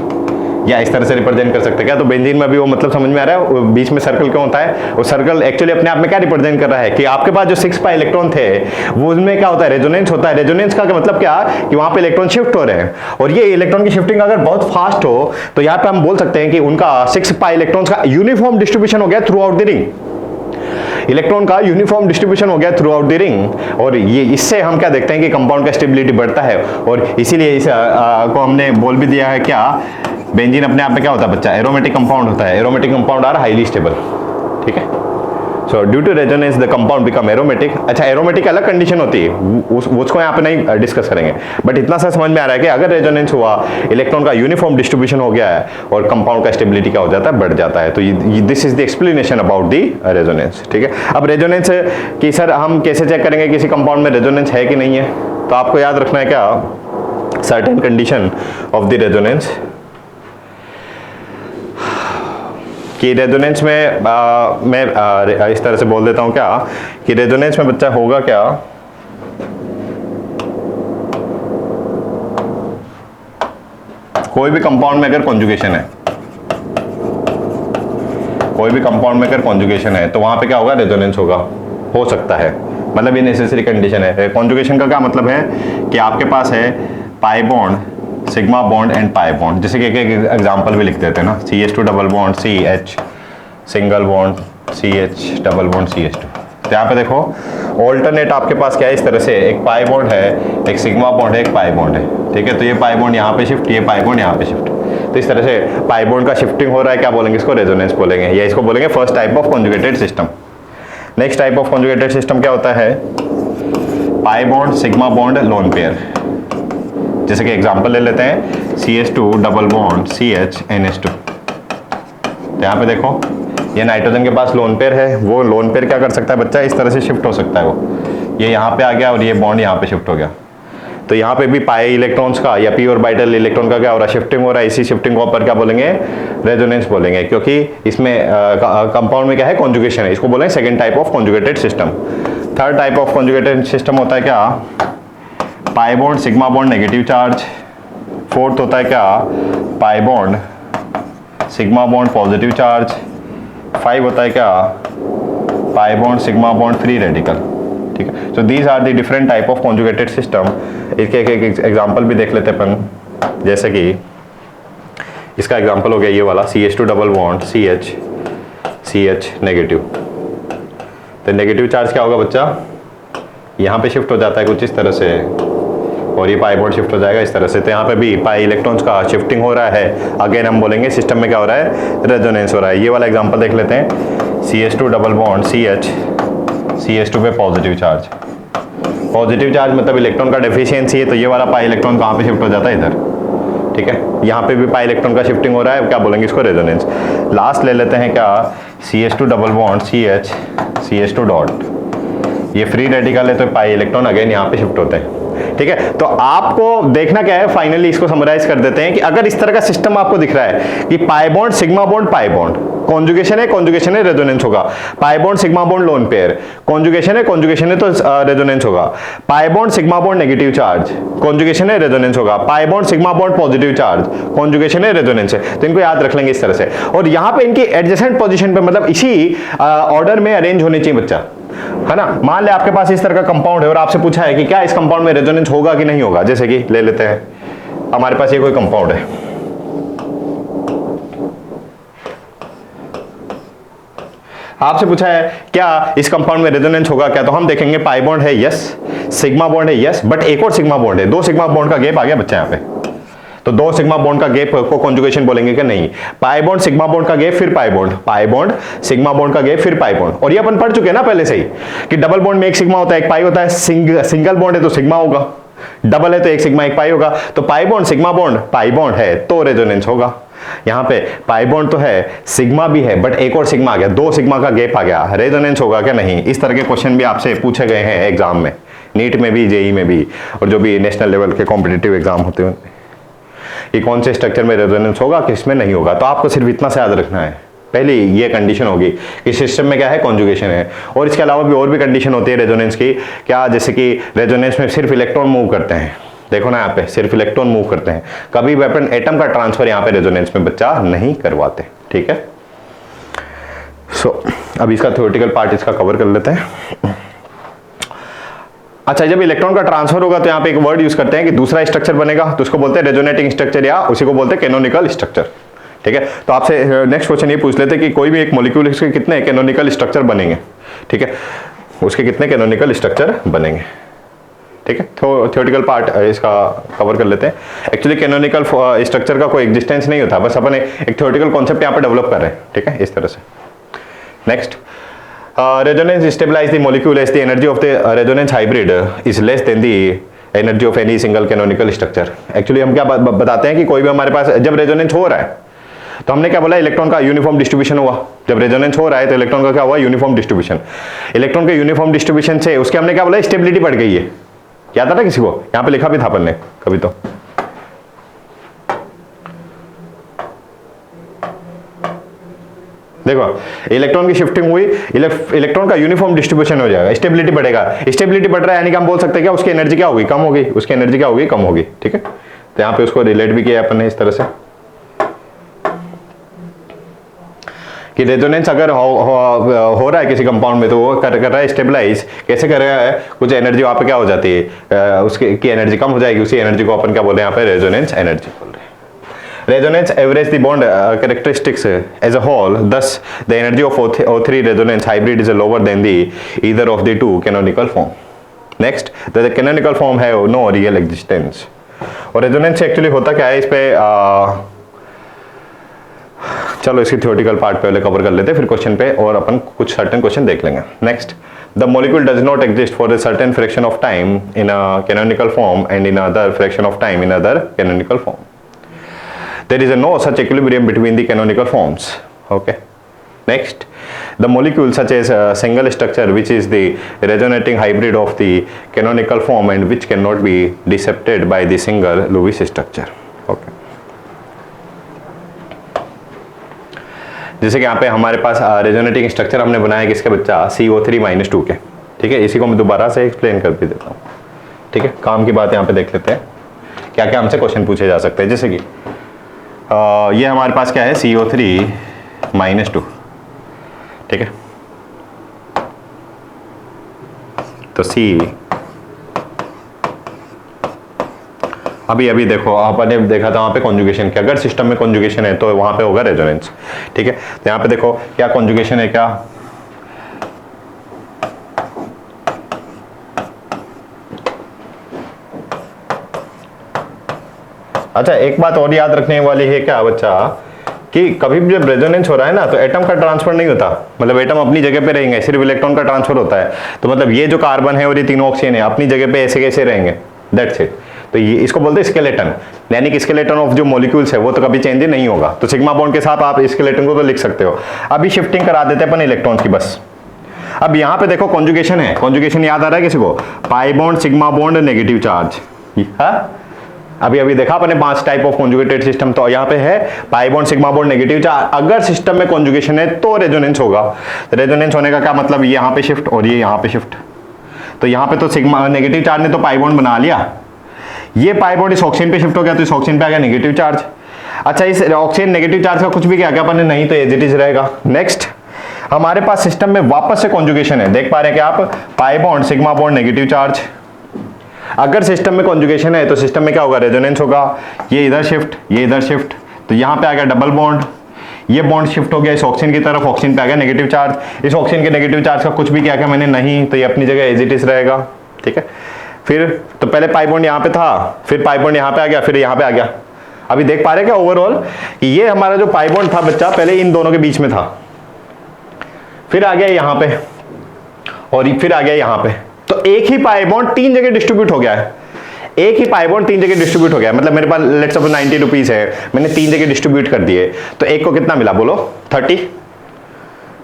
या इस तरह से रिप्रेजेंट कर सकते हैं क्या। तो बेंजीन में भी वो मतलब समझ में आ रहा है, बीच में सर्कल क्यों होता है, वो सर्कल एक्चुअली अपने आप में क्या रिप्रेजेंट कर रहा है कि आपके पास जो 6 पाई इलेक्ट्रॉन थे वो उसमें क्या होता है, रेजोनेंस होता है। रेजोनेंस का मतलब क्या कि वहां पे इलेक्ट्रॉन शिफ्ट हो रहे हैं, और ये इलेक्ट्रॉन की शिफ्टिंग अगर बहुत फास्ट हो तो यहाँ पे हम बोल सकते हैं कि उनका 6 पाई इलेक्ट्रॉन्स का यूनिफॉर्म डिस्ट्रीब्यूशन हो गया through out the ring, electron का यूनिफॉर्म डिस्ट्रीब्यूशन हो गया थ्रू आउट द रिंग। और ये इससे हम क्या देखते हैं कि कंपाउंड का स्टेबिलिटी बढ़ता है, और इसीलिए इस को हमने बोल भी दिया है क्या, बेंजीन अपने आप में क्या होता है बच्चा, एरोमेटिक कंपाउंड होता है। Aromatic compound are highly stable, ठीक है। So due to resonance the compound become aromatic. अच्छा, एरोमेटिक अलग कंडीशन होती है, उसको यहाँ पे नहीं डिस्कस करेंगे, बट इतना सा समझ में आ रहा है कि अगर रेजोनेंस हुआ, इलेक्ट्रॉन का यूनिफॉर्म डिस्ट्रीब्यूशन हो गया है और कंपाउंड का स्टेबिलिटी क्या हो जाता है, बढ़ जाता है। तो this is the explanation about the resonance, ठीक है। अब रेजोनेंस कि सर हम कैसे चेक करेंगे किसी कंपाउंड में रेजोनेंस है कि नहीं है, तो आपको याद रखना है क्या, certain condition of the resonance, कि रेजोनेंस में मैं इस तरह से बोल देता हूं क्या, कि रेजोनेंस में बच्चा होगा क्या, कोई भी कंपाउंड में अगर कॉन्जुगेशन है, कोई भी कंपाउंड में अगर कॉन्जुगेशन है तो वहां पे क्या होगा, रेजोनेंस होगा, हो सकता है, मतलब ये नेसेसरी कंडीशन है। कॉन्जुगेशन का क्या मतलब है कि आपके पास है पाई bond, sigma bond and pi bond. जैसे कि एक एग्जांपल भी लिख देते हैं ना, CH2 double bond CH, single bond CH, double bond CH2। तो यहाँ पे देखो ऑल्टरनेट आपके पास क्या है, इस तरह से एक पाई बॉन्ड है, एक सिग्मा बॉन्ड है, एक पाई बॉन्ड है, ठीक है। तो ये पाई बॉन्ड यहाँ पे शिफ्ट, ये पाई बॉन्ड यहाँ पे शिफ्ट, तो इस तरह से पाई बॉन्ड का शिफ्टिंग हो रहा है, क्या बोलेंगे इसको, रेजोनेंस बोलेंगे, या इसको बोलेंगे first type of conjugated system. Next type of conjugated system क्या होता है, पाई bond, sigma bond, lone pair. जैसे कि एग्जांपल ले लेते हैं, CH2 double bond CH NH2। तो यहाँ पे देखो ये नाइट्रोजन के पास लोन पेयर है, वो लोन पेयर क्या कर सकता है बच्चा, इस तरह से शिफ्ट हो सकता है, वो ये यहाँ पे आ गया और ये बॉन्ड यहाँ पे शिफ्ट हो गया। तो यहाँ पे भी पाई इलेक्ट्रॉन्स का या पी ऑर्बिटल इलेक्ट्रॉन का क्या हो रहा है, शिफ्टिंग हो रहा है। इसी शिफ्टिंग को ऊपर क्या बोलेंगे, रेजोनेंस बोलेंगे, क्योंकि इसमें कंपाउंड में क्या है, कॉन्जुगेशन है, इसको बोलेंगे second type of conjugated system. Third type of conjugated system होता है क्या, pi bond, sigma bond, negative charge. Fourth होता है क्या, pi bond, sigma bond, positive charge. 5 होता है क्या, pi bond, sigma bond, free radical, ठीक है। So these are the different type of conjugated system. इसके एक एग्जांपल भी देख लेते हैं अपन, जैसे कि इसका एग्जांपल हो गया ये वाला, CH2 double bond CH negative. तो नेगेटिव चार्ज क्या होगा बच्चा, यहाँ पे शिफ्ट हो जाता है कुछ इस तरह से, और ये पाई बॉन्ड शिफ्ट हो जाएगा इस तरह से। तो यहाँ पे भी पाई इलेक्ट्रॉन्स का शिफ्टिंग हो रहा है, अगेन हम बोलेंगे सिस्टम में क्या हो रहा है, रेजोनेंस हो रहा है। ये वाला एग्जांपल देख लेते हैं, CH2 डबल बॉन्ड CH2 पे पॉजिटिव चार्ज। पॉजिटिव चार्ज मतलब इलेक्ट्रॉन का डेफिशिएंसी है, तो ये वाला पाई इलेक्ट्रॉन कहाँ पे शिफ्ट हो जाता है, इधर, ठीक है। यहाँ पे भी पाई इलेक्ट्रॉन का शिफ्टिंग हो रहा है, क्या बोलेंगे इसको, रेजोनेंस। लास्ट ले लेते हैं क्या, CH2 double bond CH2 dot, ये फ्री रेडिकल है तो पाई इलेक्ट्रॉन अगेन यहाँ पे शिफ्ट होते हैं, ठीक है। तो आपको देखना क्या है, फाइनली इसको समराइज कर देते हैं कि अगर इस तरह का सिस्टम आपको दिख रहा है कि पाई bond, sigma bond, pi bond, conjugation है रेजोनेंस होगा। पाई bond, sigma bond, lone pair, conjugation है तो रेजोनेंस होगा। पाई bond, sigma bond, negative charge, conjugation है, रेजोनेंस होगा। पाई bond, sigma bond, positive charge, conjugation है, रेजोनेंस है। तो इनको याद रख लेंगे इस तरह से, और यहाँ पे इनकी एडजेसेंट पोजीशन पे, मतलब इसी ऑर्डर में अरेंज होने चाहिए बच्चा, है ना। मान ले आपके पास इस तरह का कंपाउंड है और आपसे पूछा है कि क्या इस कंपाउंड में रेजोनेंस होगा कि नहीं होगा। जैसे कि ले लेते हैं, हमारे पास ये कोई कंपाउंड है, आपसे पूछा है क्या इस कंपाउंड में रेजोनेंस होगा क्या, तो हम देखेंगे पाई बॉन्ड है, यस, सिग्मा बॉन्ड है, यस, बट एक और सिग्मा बॉन्ड है, 2 सिग्मा बॉन्ड का गैप आ गया बच्चा यहाँ पे। तो दो सिग्मा बॉन्ड का गैप को कॉन्जुगेशन बोलेंगे कि नहीं? पाई बॉन्ड सिग्मा बॉन्ड का गैप फिर पाई बॉन्ड, पाई बॉन्ड सिग्मा बॉन्ड का गैप फिर पाई बॉन्ड। और ये अपन पढ़ चुके हैं ना पहले से ही कि डबल बॉन्ड में एक सिग्मा होता है एक पाई होता है, सिंगल बॉन्ड है तो सिग्मा होगा, डबल है तो एक सिग्मा एक पाई होगा। तो पाई bond sigma bond pi bond है तो रेजोनेंस होगा। यहां पे पाई बॉन्ड तो है, सिग्मा भी है, बट एक और सिग्मा आ गया, दो सिग्मा का गैप आ गया, रेजोनेंस होगा क्या? नहीं। इस तरह के क्वेश्चन भी आपसे पूछे गए हैं एग्जाम में, नीट में भी, जेई में भी, और जो भी नेशनल लेवल के कॉम्पिटिटिव एग्जाम होते हैं कि कौन से स्ट्रक्चर में रेजोनेंस होगा किसमें नहीं होगा। तो आपको सिर्फ इतना से याद रखना है, पहली ये कंडीशन होगी कि सिस्टम में क्या है? कॉन्जुगेशन है। और इसके अलावा भी और भी कंडीशन होती है रेजोनेंस की, क्या? जैसे कि रेजोनेंस में सिर्फ इलेक्ट्रॉन मूव करते हैं, देखो ना यहाँ पे सिर्फ इलेक्ट्रॉन मूव करते हैं, कभी भी अपन एटम का ट्रांसफर यहाँ पे रेजोनेंस में बच्चा नहीं करवाते, ठीक है। अब इसका थ्योरेटिकल पार्ट इसका कवर कर लेते हैं। अच्छा, जब इलेक्ट्रॉन का ट्रांसफर होगा तो यहाँ पे एक वर्ड यूज करते हैं कि दूसरा स्ट्रक्चर बनेगा, तो उसको बोलते हैं रेजोनेटिंग स्ट्रक्चर या उसी को बोलते हैं कैनोनिकल स्ट्रक्चर, ठीक है। तो आपसे नेक्स्ट क्वेश्चन ये पूछ लेते हैं कि कोई भी एक मॉलिक्यूल के कितने कैनोनिकल स्ट्रक्चर बनेंगे, ठीक है, उसके कितने कैनोनिकल स्ट्रक्चर बनेंगे, ठीक है। थ्योरेटिकल पार्ट इसका कवर कर लेते हैं। एक्चुअली कैनोनिकल स्ट्रक्चर का कोई एग्जिस्टेंस नहीं होता, बस अपन एक थ्योरेटिकल कॉन्सेप्ट यहाँ पे डेवलप कर रहे हैं, ठीक है, इस तरह से। Next, resonance stabilize the molecule as the energy of the resonance hybrid is less than the energy of any single canonical structure. Actually हम क्या बताते हैं कि कोई भी हमारे पास जब रेजोनेंस हो रहा है तो हमने क्या बोला? इलेक्ट्रॉन का यूनिफॉर्म डिस्ट्रीब्यूशन हुआ। जब रेजोनेंस हो रहा है तो इलेक्ट्रॉन का क्या हुआ? Uniform distribution. इलेक्ट्रॉन के यूनिफॉर्म डिस्ट्रीब्यूशन से उसके हमने क्या बोला? स्टेबिलिटी बढ़ गई है। याद आता किसी को? यहां पे लिखा भी था अपन ने कभी तो। देखो इलेक्ट्रॉन की शिफ्टिंग हुई, इलेक्ट्रॉन का यूनिफॉर्म डिस्ट्रीब्यूशन हो जाएगा, स्टेबिलिटी बढ़ेगा। स्टेबिलिटी बढ़ रहा है यानी कि हम बोल सकते हैं क्या? उसकी एनर्जी क्या होगी? कम होगी। उसकी एनर्जी क्या होगी? कम होगी, ठीक है। तो यहां पे उसको रिलेट भी किया अपन ने इस तरह से कि रेजोनेंस अगर हो रहा है किसी कंपाउंड में तो वो कर रहा है स्टेबलाइज। कैसे कर रहा है? कुछ एनर्जी वहां पे क्या हो जाती है, उसकी की एनर्जी कम हो जाएगी, उसी एनर्जी को अपन क्या बोल रहे हैं यहाँ पे? रेजोनेंस एनर्जी बोल रहे हैं। Resonance average the bond characteristics as a whole. Thus, the energy of O3 resonance hybrid is lower than the either of the two canonical form. Next, the canonical form have no real existence. और resonance actually होता क्या है? इस पे चलो इसकी theoretical part पहले cover कर लेते हैं, फिर क्वेश्चन पे और अपन कुछ सर्टेन क्वेश्चन देख लेंगे। Next, the molecule does not exist for a certain fraction of time in a canonical form and in other fraction of time in other canonical form. There is no such equilibrium between the canonical forms. Okay. Next, the molecule such as a single structure which is the resonating hybrid of the canonical form and which cannot be dissected by the single Lewis structure. Okay. जैसे कि यहाँ पे हमारे पास resonating structure हमने बनाया किसके बच्चा? CO3-2 के, ठीक है। इसी को मैं दोबारा से एक्सप्लेन कर भी देता हूँ, ठीक है। काम की बात यहाँ पे देख लेते हैं क्या क्या हमसे क्वेश्चन पूछे जा सकते हैं। जैसे कि ये हमारे पास क्या है? CO3-2, ठीक है। तो C अभी देखो आपने देखा था वहां पे कॉन्जुगेशन क्या? अगर सिस्टम में कॉन्जुगेशन है तो वहां पे होगा रेजोनेंस, ठीक है। तो यहाँ पे देखो क्या कॉन्जुगेशन है क्या? अच्छा, एक बात और याद रखने वाली है क्या बच्चा कि कभी भी जब रेजोनेंस हो रहा है ना तो एटम का ट्रांसफर नहीं होता, मतलब एटम अपनी जगह पे रहेंगे, सिर्फ इलेक्ट्रॉन का ट्रांसफर होता है। तो मतलब ये जो कार्बन है और ये तीनों ऑक्सीजन है अपनी जगह पे ऐसे कैसे रहेंगे, दैट्स इट। तो ये इसको बोलते हैं स्केलेटन, यानी कि स्केलेटन ऑफ जो मॉलिक्यूल्स है वो तो कभी चेंज नहीं होगा। तो सिग्मा बॉन्ड के साथ आप स्केलेटन को तो लिख सकते हो। अभी शिफ्टिंग करा देते हैं अपन इलेक्ट्रॉन्स की बस। अब यहाँ पे देखो कॉन्जुगेशन है, कॉन्जुगेशन याद आ रहा है किसी को? पाई bond, sigma bond, negative charge. अभी देखा अपने 5 टाइप ऑफ कॉन्जुगेटेड सिस्टम। तो यहाँ पे है पाई bond, sigma bond, negative charge. अगर सिस्टम में कॉन्जुगेशन है तो रेजोनेंस होगा। रेजोनेंस होने का क्या मतलब? ये यहाँ पे शिफ्ट और ये यहाँ पे शिफ्ट। तो यहाँ पे तो सिग्मा नेगेटिव चार्ज ने तो पाई बॉन्ड बना लिया, ये पाई बॉन्ड इस ऑक्सीजन पे शिफ्ट हो गया तो इस ऑक्सीजन पे आ गया नेगेटिव चार्ज। अच्छा, इस ऑक्सीजन नेगेटिव चार्ज का कुछ भी क्या अपन ने? नहीं, तो एज इट इज रहेगा। नेक्स्ट, हमारे पास सिस्टम में वापस से कॉन्जुगेशन है, देख पा रहे हैं कि आप? पाई bond, sigma bond, negative charge. अगर सिस्टम में कॉन्जुगेशन है तो सिस्टम में क्या होगा? रेजोनेंस होगा। ये इधर शिफ्ट, ये इधर शिफ्ट, तो यहाँ पे आ गया डबल बॉन्ड, ये बॉन्ड शिफ्ट हो गया इस ऑक्सीजन की तरफ, ऑक्सीजन पे आ गया नेगेटिव चार्ज। इस ऑक्सीजन के नेगेटिव चार्ज का कुछ भी क्या मैंने? नहीं, तो ये अपनी जगह एज इट इज रहेगा, ठीक है। फिर तो पहले पाई बॉन्ड यहाँ पे था, फिर पाई बॉन्ड यहाँ पे आ गया, फिर यहाँ पे आ गया, अभी देख पा रहे क्या ओवरऑल कि ये हमारा जो पाई बॉन्ड था बच्चा पहले इन दोनों के बीच में था, फिर आ गया यहां पे और फिर आ गया यहां पे। तो एक ही पाई बॉन्ड 3 जगह डिस्ट्रीब्यूट हो गया है, एक ही पाई बॉन्ड 3 जगह डिस्ट्रीब्यूट हो गया, मतलब मेरे पास लेट्स सपोज 90 रुपीज है, मैंने 3 जगह डिस्ट्रीब्यूट कर दिए, तो एक को कितना मिला बोलो 30।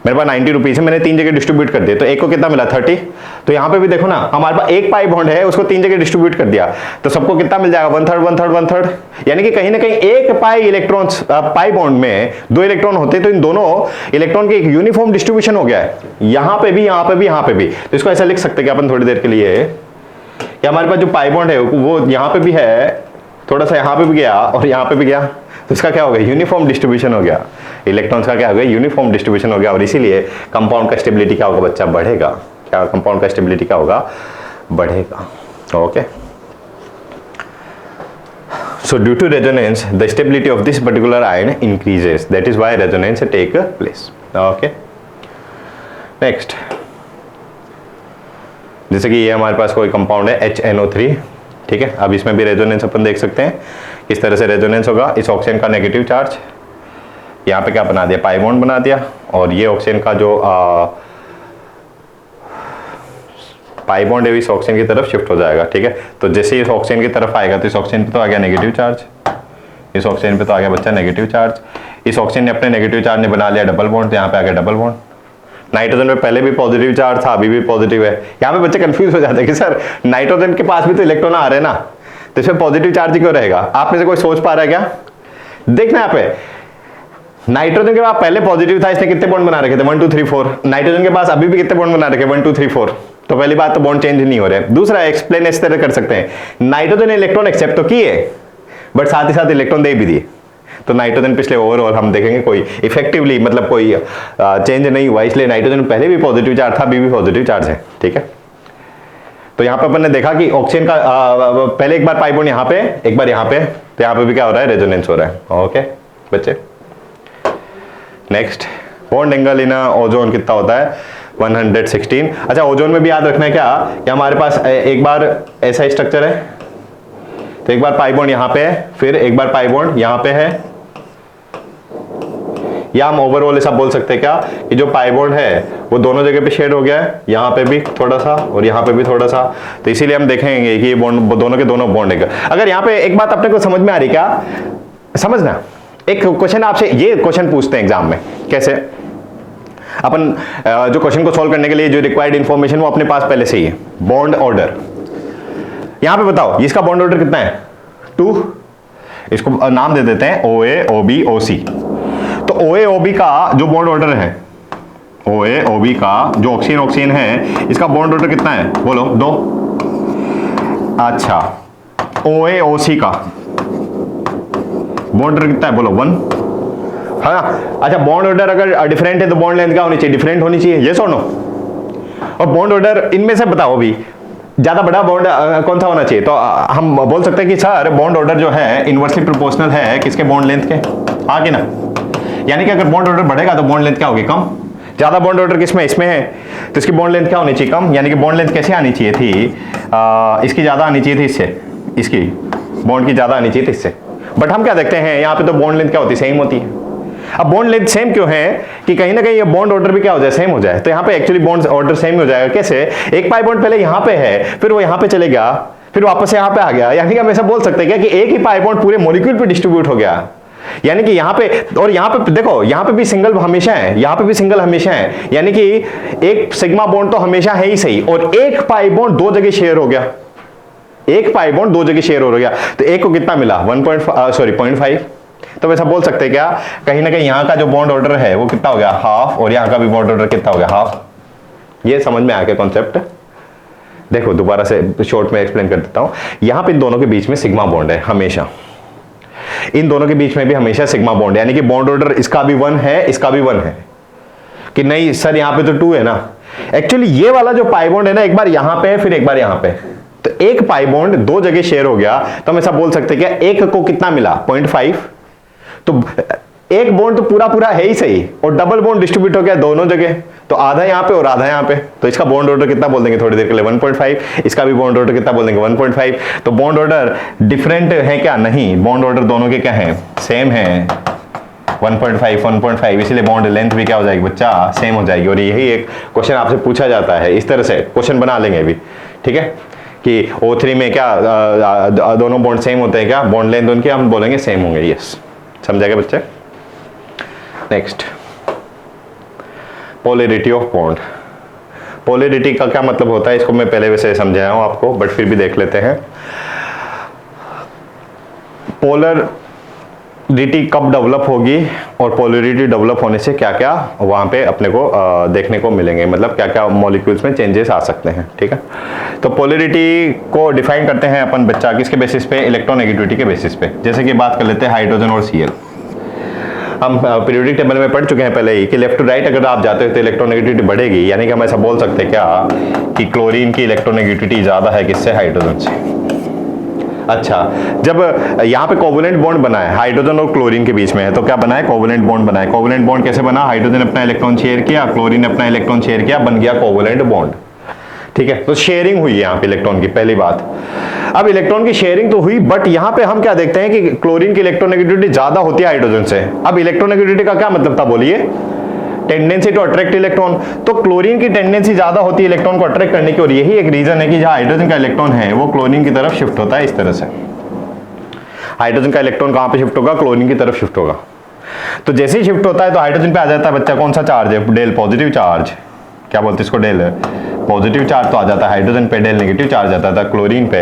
मेरे पास 90 रुपीज है, मैंने 3 जगह डिस्ट्रीब्यूट कर दिए, तो एक को कितना मिला 30। तो यहां पे भी देखो ना हमारे पास एक पाई बॉन्ड है, उसको 3 जगह डिस्ट्रीब्यूट कर दिया, तो सबको कितना मिल जाएगा 1/3 1/3 1/3। यानी कि कहीं ना कहीं एक पाई इलेक्ट्रॉन्स पाई बॉन्ड में 2 इलेक्ट्रॉन होते, तो इन दोनों इलेक्ट्रॉन के एक यूनिफॉर्म डिस्ट्रीब्यूशन हो गया है, यहां पे भी यहां पे भी यहां पे भी। तो इसको ऐसा लिख सकते हैं कि अपन थोड़ी देर के लिए कि हमारे पास जो पाई बॉन्ड है वो यहां पे भी है, थोड़ा सा यहां पे भी गया और यहां पे भी गया, तो इसका क्या हो गया यूनिफॉर्म डिस्ट्रीब्यूशन हो गया, इलेक्ट्रॉन्स का क्या हो गया यूनिफॉर्म डिस्ट्रीब्यूशन हो गया, और इसीलिए कंपाउंड का स्टेबिलिटी क्या होगा बच्चा बढ़ेगा, क्या कंपाउंड का स्टेबिलिटी क्या होगा बढ़ेगा। Okay, so due to resonance the stability of this particular ion increases, that is why resonance take place. Okay, next, जैसे कि ये हमारे पास कोई कंपाउंड है HNO3, ठीक है। अब इसमें भी रेजोनेंस अपन देख सकते हैं किस तरह से रेजोनेंस होगा। इस ऑक्सीजन का नेगेटिव चार्ज यहाँ पे क्या बना दिया पाई बॉन्ड बना दिया, और ये ऑक्सीजन का जो पाई बॉन्ड है इस ऑक्सीजन की तरफ शिफ्ट हो जाएगा, ठीक है। तो जैसे ही इस ऑक्सीजन की तरफ आएगा तो इस ऑक्सीजन पे तो आ गया नेगेटिव चार्ज, इस ऑक्सीजन पे तो आ गया बच्चा नेगेटिव चार्ज, इस ऑक्सीजन ने अपने नेगेटिव चार्ज ने बना लिया डबल बॉन्ड, तो यहाँ पे आ गया डबल बॉन्ड। नाइट्रोजन में पहले भी पॉजिटिव चार्ज था, अभी भी पॉजिटिव है। यहाँ पे बच्चे कंफ्यूज हो जाते हैं कि सर नाइट्रोजन के पास भी तो इलेक्ट्रॉन आ रहे हैं ना, तो इसमें पॉजिटिव चार्ज क्यों रहेगा। आप में से कोई सोच पा रहा है क्या? देखना यहाँ पे, नाइट्रोजन के पास पहले पॉजिटिव था, इसने कितने बॉन्ड बना रखे थे 1 2 3 4। नाइट्रोजन के पास अभी भी कितने बॉन्ड बना रखे 1 2 3 4। तो पहली बात तो बॉन्ड चेंज नहीं हो रहे। दूसरा एक्सप्लेन इस तरह कर सकते हैं, नाइट्रोजन ने इलेक्ट्रॉन एक्सेप्ट तो किए बट साथ ही साथ इलेक्ट्रॉन दे भी दिए, तो नाइट्रोजन पिछले ओवरऑल हम देखेंगे कोई इफेक्टिवली मतलब कोई चेंज नहीं हुआ, इसलिए नाइट्रोजन पहले भी पॉजिटिव चार्ज था, अभी भी पॉजिटिव चार्ज है, ठीक है। तो यहाँ पे अपन ने देखा कि ऑक्सीजन का पहले एक बार पाई बॉन्ड यहाँ पे एक बार यहाँ पे, तो यहाँ पे भी क्या हो रहा है रेजोनेंस हो रहा है। ओके बच्चे, नेक्स्ट, बॉन्ड एंगल इन ओजोन कितना होता है 116। अच्छा, ओजोन में भी याद रखना है क्या कि हमारे पास एक बार ऐसा स्ट्रक्चर है, तो एक बार पाई बॉन्ड यहाँ पे है, फिर एक बार पाई बॉन्ड यहाँ पे है, या हम ओवरऑल ऐसा बोल सकते हैं क्या कि जो पाई बॉन्ड है वो दोनों जगह पे शेड हो गया है, यहाँ पे भी थोड़ा सा और यहाँ पे भी थोड़ा सा, तो इसीलिए हम देखेंगे कि ये बॉन्ड दोनों के दोनों बॉन्ड है। अगर यहाँ पे एक बात अपने को समझ में आ रही क्या, समझना, एक क्वेश्चन आपसे ये क्वेश्चन पूछते हैं एग्जाम में, कैसे अपन जो क्वेश्चन को सॉल्व करने के लिए जो रिक्वायर्ड इंफॉर्मेशन वो अपने पास पहले से ही है। बॉन्ड ऑर्डर यहां पे बताओ, इसका बॉन्ड ऑर्डर कितना है 2, इसको नाम दे देते हैं OA OB OC। तो OA OB का जो बॉन्ड ऑर्डर है, OA OB का जो ऑक्सीजन ऑक्सीजन है, इसका बॉन्ड ऑर्डर कितना है बोलो 2। अच्छा, OA OC का बॉन्ड ऑर्डर कितना है बोलो 1, है ना। अच्छा, बॉन्ड ऑर्डर अगर डिफरेंट है तो बॉन्ड लेंथ क्या होनी चाहिए, डिफरेंट होनी चाहिए, यस और नो। और बॉन्ड ऑर्डर इनमें से बताओ भी ज्यादा बड़ा बॉन्ड कौन सा होना चाहिए, तो हम बोल सकते हैं कि सर बॉन्ड ऑर्डर जो है इनवर्सली प्रोपोर्शनल है किसके बॉन्ड लेंथ के, हाँ कि ना। यानी कि अगर बॉन्ड ऑर्डर बढ़ेगा तो बॉन्ड लेंथ क्या होगी कम, ज्यादा बॉन्ड ऑर्डर किसमें इसमें है तो इसकी बॉन्ड लेंथ क्या होनी चाहिए कम। यानी कि बॉन्ड लेंथ कैसे आनी चाहिए थी, इसकी ज्यादा आनी चाहिए थी इससे, इसकी बॉन्ड की ज्यादा आनी चाहिए थी इससे, बट हम क्या देखते हैं यहाँ पे तो बॉन्ड लेंथ क्या होती है सेम होती है। अब बॉन्ड लेंथ सेम क्यों है कि कहीं ना कहीं ये बॉन्ड ऑर्डर भी क्या हो जाए सेम हो जाए, तो यहाँ पे एक्चुअली बॉन्ड ऑर्डर सेम हो जाएगा। कैसे, एक पाई बॉन्ड पहले यहाँ पे है, फिर वो यहाँ पे चले गया, फिर वापस यहाँ पे आ गया, यानी कि हम ऐसा बोल सकते हैं कि एक ही पाई बॉन्ड पूरे मॉलिक्यूल पे डिस्ट्रीब्यूट हो गया। यानी कि यहाँ पे और यहाँ पे देखो, यहाँ पे भी सिंगल हमेशा है, यहाँ पे भी सिंगल हमेशा है, यानी कि एक सिग्मा बॉन्ड तो हमेशा है ही सही, और एक पाई बॉन्ड 2 जगह शेयर हो गया, एक पाई बॉन्ड 2 जगह शेयर हो गया, तो एक को कितना मिला 0.5। तो वैसा बोल सकते हैं क्या, कहीं ना कहीं यहाँ का जो बॉन्ड ऑर्डर है वो कितना हो गया हाफ, और यहाँ का भी बॉन्ड ऑर्डर कितना हो गया हाफ। ये समझ में आ गया कॉन्सेप्ट। देखो दोबारा से शॉर्ट में एक्सप्लेन कर देता हूँ। यहाँ पे इन दोनों के बीच में सिग्मा बॉन्ड है हमेशा, इन दोनों के बीच में भी हमेशा सिग्मा बॉन्ड है, यानी कि बॉन्ड ऑर्डर इसका भी 1 है इसका भी 1 है, कि नहीं सर यहाँ पे तो 2 है ना। एक्चुअली ये वाला जो पाई बॉन्ड है ना, एक बार यहाँ पे फिर एक बार यहाँ पे, तो एक पाई बॉन्ड 2 जगह शेयर हो गया, तो हम ऐसा बोल सकते हैं क्या एक को कितना मिला 0.5। तो एक बॉन्ड तो पूरा पूरा है ही सही, और डबल बॉन्ड डिस्ट्रीब्यूट हो गया दोनों जगह, तो आधा यहाँ पे और आधा यहाँ पे, तो इसका बॉन्ड ऑर्डर कितना बोल देंगे थोड़ी देर के लिए 1.5, इसका भी बॉन्ड ऑर्डर कितना बोल देंगे 1.5। तो बॉन्ड ऑर्डर डिफरेंट है क्या? नहीं, बॉन्ड ऑर्डर दोनों के क्या है? सेम है, 1.5 इसीलिए बॉन्ड लेंथ भी क्या हो जाएगी बच्चा? सेम हो जाएगी। और यही एक क्वेश्चन आपसे पूछा जाता है, इस तरह से क्वेश्चन बना लेंगे अभी, ठीक है, कि O3 में क्या दोनों बॉन्ड सेम होते हैं क्या? बॉन्ड लेंथ उनके हम बोलेंगे सेम होंगे। यस, समझाएगा बच्चे? Next, polarity of bond. Polarity का क्या मतलब होता है, इसको मैं पहले वैसे समझाया हूं आपको, बट फिर भी देख लेते हैं। पोलैरिटी कब डेवलप होगी और पोलैरिटी डेवलप होने से क्या क्या वहां पे अपने को देखने को मिलेंगे, मतलब क्या क्या मॉलिक्यूल्स में चेंजेस आ सकते हैं, ठीक है। तो पोलैरिटी को डिफाइन करते हैं अपन बच्चा किसके बेसिस पे? इलेक्ट्रोनेगेटिविटी के बेसिस पे। जैसे कि बात कर लेते हैं हाइड्रोजन और Cl। हम पीरियोडिक टेबल में पढ़ चुके हैं पहले ही कि लेफ्ट टू राइट अगर आप जाते हो तो इलेक्ट्रोनेगेटिविटी बढ़ेगी, यानी कि हम ऐसा बोल सकते हैं क्या कि क्लोरीन की इलेक्ट्रोनेगेटिविटी ज्यादा है किससे? हाइड्रोजन से। अच्छा, जब यहाँ पे कोवलेंट बॉन्ड बना है हाइड्रोजन और क्लोरीन के बीच में है, तो क्या बना है? कोवलेंट बॉन्ड बना है। कोवलेंट बॉन्ड कैसे बना? हाइड्रोजन अपना इलेक्ट्रॉन शेयर किया, क्लोरीन अपना इलेक्ट्रॉन शेयर किया, बन गया कोवलेंट बॉन्ड, ठीक है। तो शेयरिंग हुई यहाँ पे इलेक्ट्रॉन की, पहली बात। अब इलेक्ट्रॉन की शेयरिंग तो हुई, बट यहाँ पे हम क्या देखते हैं कि क्लोरीन की इलेक्ट्रोनेगेटिविटी ज्यादा होती है हाइड्रोजन से। अब इलेक्ट्रोनेगेटिविटी का क्या मतलब था बोलिए? Tendency to attract electron. तो क्लोरीन की टेंडेंसी ज्यादा होती है इलेक्ट्रॉन को अट्रैक्ट करने की, और यही एक रीजन है कि जहां हाइड्रोजन का इलेक्ट्रॉन है वो क्लोरीन की तरफ शिफ्ट होता है। इस तरह से हाइड्रोजन का इलेक्ट्रॉन कहां पे शिफ्ट होगा? क्लोरीन की तरफ शिफ्ट होगा। तो जैसे ही शिफ्ट होता है तो हाइड्रोजन पे आ जाता है बच्चा कौन सा चार्ज है? Del positive charge. क्या बोलते हैं इसको? डेल पॉजिटिव चार्ज तो आ जाता है हाइड्रोजन पे, डेल नेगेटिव चार्ज आता था क्लोरीन पे।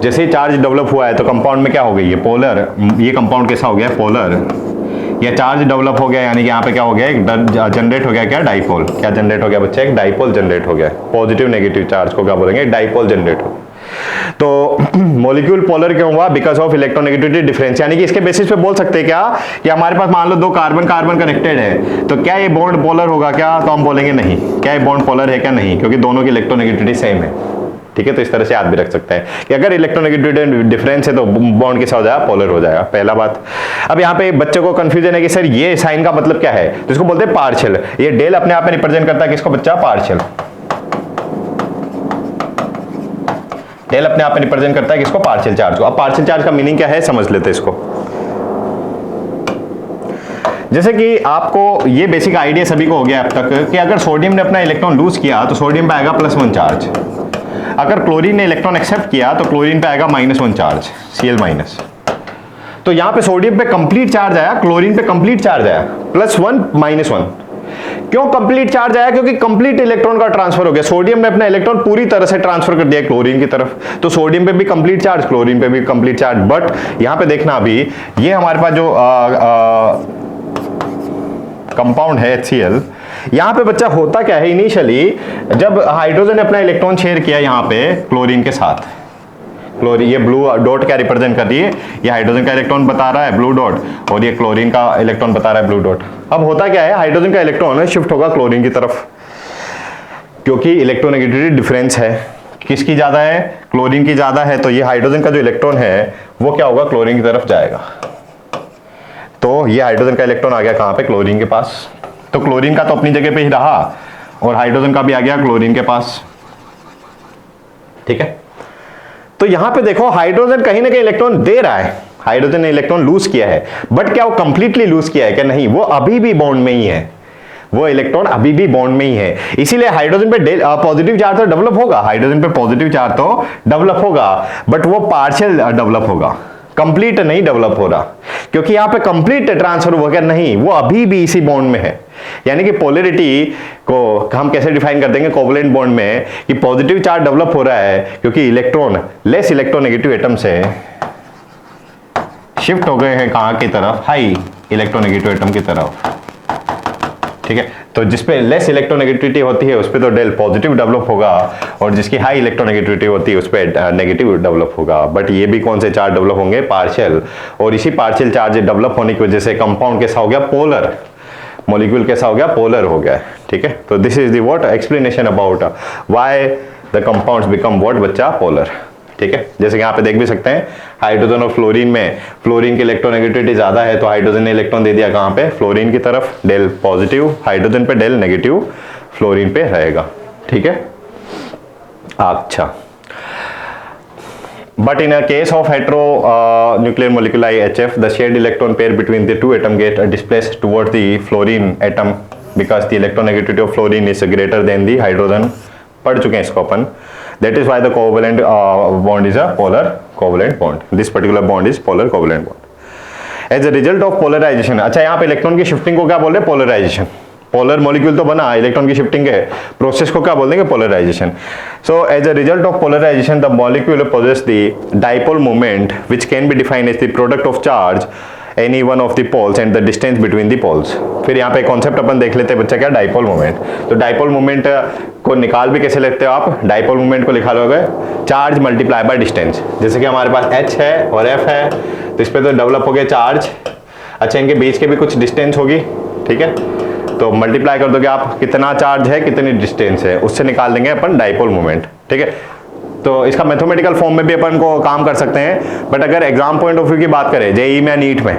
जैसे ही चार्ज डेवलप हुआ है तो कंपाउंड में क्या हो गई है? पोलर। ये कंपाउंड कैसा हो गया? पोलर। या चार्ज डेवलप हो गया, यानी कि यहाँ पे क्या हो गया? एक जनरेट हो गया क्या? डाइपोल। क्या जनरेट हो गया बच्चे? एक डाइपोल जनरेट हो गया। पॉजिटिव नेगेटिव चार्ज को क्या बोलेंगे? डाइपोल जनरेट हो। तो मॉलिक्यूल पोलर क्यों हुआ? Because of electronegativity difference. यानी कि इसके बेसिस पे बोल सकते हैं क्या कि हमारे पास मान लो दो कार्बन कार्बन कनेक्टेड है, तो क्या ये बॉन्ड पोलर होगा क्या? तो हम बोलेंगे नहीं। क्या ये बॉन्ड पोलर है क्या? नहीं, क्योंकि दोनों की इलेक्ट्रोनेगेटिविटी सेम है, ठीक है। तो इस तरह से याद भी रख सकते हैं कि अगर इलेक्ट्रोनेगेटिविटी डिफरेंस है तो बॉन्ड कैसा हो जाएगा? पोलर हो जाएगा, पहला बात। अब यहाँ पे बच्चे को कंफ्यूजन है कि सर ये साइन का मतलब क्या है, तो इसको बोलते हैं पार्शियल। ये डेल अपने आप में रिप्रेजेंट करता है किसको बच्चा? पार्शियल। डेल अपने आप में रिप्रेजेंट करता है किसको? पार्शियल चार्ज को। अब पार्शियल चार्ज का मीनिंग क्या है समझ लेते हैं इसको। जैसे कि आपको ये बेसिक आइडिया सभी को हो गया अब तक कि अगर सोडियम ने अपना इलेक्ट्रॉन लूज किया तो सोडियम पे आएगा +1 चार्ज। अगर क्लोरीन ने इलेक्ट्रॉन एक्सेप्ट किया तो क्लोरीन पे आएगा -1 चार्ज, Cl-। तो यहां पे सोडियम पे कंप्लीट चार्ज आया, क्लोरीन पे कंप्लीट चार्ज आया, +1 -1। क्यों कंप्लीट चार्ज आया? क्योंकि कंप्लीट इलेक्ट्रॉन का ट्रांसफर हो गया। सोडियम ने अपना इलेक्ट्रॉन पूरी तरह से ट्रांसफर कर दिया क्लोरीन की तरफ, तो सोडियम पे भी कंप्लीट चार्ज, क्लोरीन पे भी कंप्लीट चार्ज। बट यहां पे देखना अभी ये हमारे पास जो कंपाउंड है HCl, यहां पे बच्चा होता क्या है इनिशियली, जब हाइड्रोजन ने अपना इलेक्ट्रॉन शेयर किया यहां पे क्लोरीन के साथ, क्लोरीन, ये ब्लू डॉट क्या रिप्रेजेंट कर रही है? ये हाइड्रोजन का इलेक्ट्रॉन बता रहा है ब्लू डॉट, और ये क्लोरीन का इलेक्ट्रॉन बता रहा है ब्लू डॉट। अब होता क्या है? हाइड्रोजन का इलेक्ट्रॉन शिफ्ट होगा क्लोरीन की तरफ, क्योंकि इलेक्ट्रोनेगेटिविटी डिफरेंस है। किसकी ज्यादा है? क्लोरीन की ज्यादा है। तो ये हाइड्रोजन का जो इलेक्ट्रॉन है वो क्या होगा? क्लोरीन की तरफ जाएगा। तो ये हाइड्रोजन का इलेक्ट्रॉन आ गया कहां पे? क्लोरीन के पास। तो क्लोरीन का तो अपनी जगह पे ही रहा, और हाइड्रोजन का भी आ गया क्लोरीन के पास, ठीक है। तो यहां पे देखो हाइड्रोजन कहीं ना कहीं इलेक्ट्रॉन दे रहा है, हाइड्रोजन ने इलेक्ट्रॉन लूज किया है, बट क्या वो कंप्लीटली लूज किया है क्या? नहीं, वो अभी भी बॉन्ड में ही है, वो इलेक्ट्रॉन अभी भी बॉन्ड में ही है। इसीलिए हाइड्रोजन पे पॉजिटिव चार्ज तो डेवलप होगा, हाइड्रोजन पे पॉजिटिव चार्ज तो डेवलप होगा, बट वो पार्शियल डेवलप होगा, कंप्लीट नहीं डेवलप हो रहा, क्योंकि यहां पे कंप्लीट ट्रांसफर हो गया नहीं, वो अभी भी इसी बॉन्ड में है। यानी कि पोलैरिटी को हम कैसे डिफाइन कर देंगे कोवलेंट बॉन्ड में कि पॉजिटिव चार्ज डेवलप हो रहा है क्योंकि इलेक्ट्रॉन लेस इलेक्ट्रोनेगेटिव एटम से शिफ्ट हो गए हैं कहां की तरफ? हाई इलेक्ट्रोनेगेटिव एटम की तरफ, ठीक है। तो जिसपे लेस इलेक्ट्रोनेगेटिविटी होती है उस पे तो डेल पॉजिटिव डेवलप होगा, और जिसकी हाई इलेक्ट्रोनेगेटिविटी होती है उस पे नेगेटिव डेवलप होगा। बट ये भी कौन से चार्ज डेवलप होंगे? पार्शियल। और इसी पार्शियल चार्ज डेवलप होने की वजह से कंपाउंड कैसा हो गया? पोलर। मॉलिक्यूल कैसा हो गया? पोलर हो गया, ठीक है। तो this is the what explanation about why the compounds become what बच्चा? पोलर, ठीक है, जैसे कि यहाँ पे देख भी सकते हैं हाइड्रोजन और फ्लोरीन में फ्लोरीन की इलेक्ट्रोनेगेटिविटी ज्यादा है तो हाइड्रोजन ने इलेक्ट्रॉन दे दिया कहाँ पे, फ्लोरीन की तरफ, डेल पॉजिटिव हाइड्रोजन पे, डेल नेगेटिव फ्लोरीन पे रहेगा। ठीक है, अच्छा, but in a case of hetero nuclear moleculi HF, the shared electron pair between the two atom get displaced towards the fluorine atom because the electronegativity of fluorine is greater than the hydrogen। पढ़ चुके हैं इसको अपन। That is why the covalent bond is a polar covalent bond। This particular bond is polar covalent bond। As a result of polarization, अच्छा यहाँ पे electron की shifting को क्या बोल रहे हैं, पोलराइजेशन। पोलर मॉलिक्यूल तो बना, इलेक्ट्रॉन की शिफ्टिंग के प्रोसेस को क्या बोल देंगे, polarization. So as a result of polarization the molecule possess the dipole moment which can be defined as the product of charge any one of the poles and the distance between the poles. फिर यहाँ पे concept अपन देख लेते हैं बच्चा, क्या dipole moment. तो dipole moment को निकाल भी कैसे लेते हो आप, डाइपोल मोमेंट को लिखा लोगे चार्ज मल्टीप्लाई बाय डिस्टेंस। जैसे कि हमारे पास H है और F है तो इस पर तो डेवलप हो गया चार्ज, अच्छा इनके बीच के भी कुछ डिस्टेंस होगी, ठीक है, तो मल्टीप्लाई कर दोगे आप कितना चार्ज है कितनी डिस्टेंस है, उससे निकाल देंगे अपन डाइपोल मोमेंट। ठीक है, तो इसका मैथमेटिकल फॉर्म में भी अपन को काम कर सकते हैं, बट अगर एग्जाम पॉइंट ऑफ व्यू की बात करें जेईई में नीट में,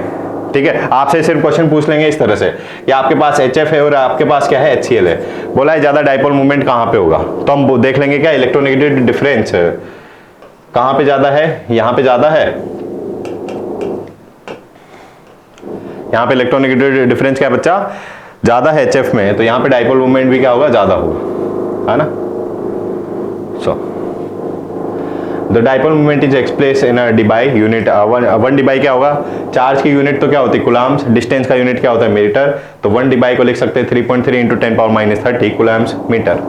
ठीक है, आपसे सिर्फ क्वेश्चन पूछ लेंगे इस तरह से कि आपके पास HF है और आपके पास क्या है HCl है, बोला है ज्यादा डाइपोल मोमेंट कहाँ पे होगा, तो हम देख लेंगे क्या इलेक्ट्रोनेगेटिविटी डिफरेंस कहाँ पे ज्यादा है, यहाँ पे ज्यादा है, यहाँ पे इलेक्ट्रोनेगेटिविटी डिफरेंस क्या है बच्चा, ज्यादा है HF में, तो यहाँ पे डाइपोल मोमेंट भी क्या होगा, ज्यादा होगा, है ना। So the dipole moment is express in debye unit, one debye क्या होगा, चार्ज की यूनिट तो क्या होती है कुलाम्स, डिस्टेंस का यूनिट क्या होता है मीटर, तो वन डिबाई को लिख सकते हैं 3.3 इंटू 10⁻³ कुलाम्स मीटर।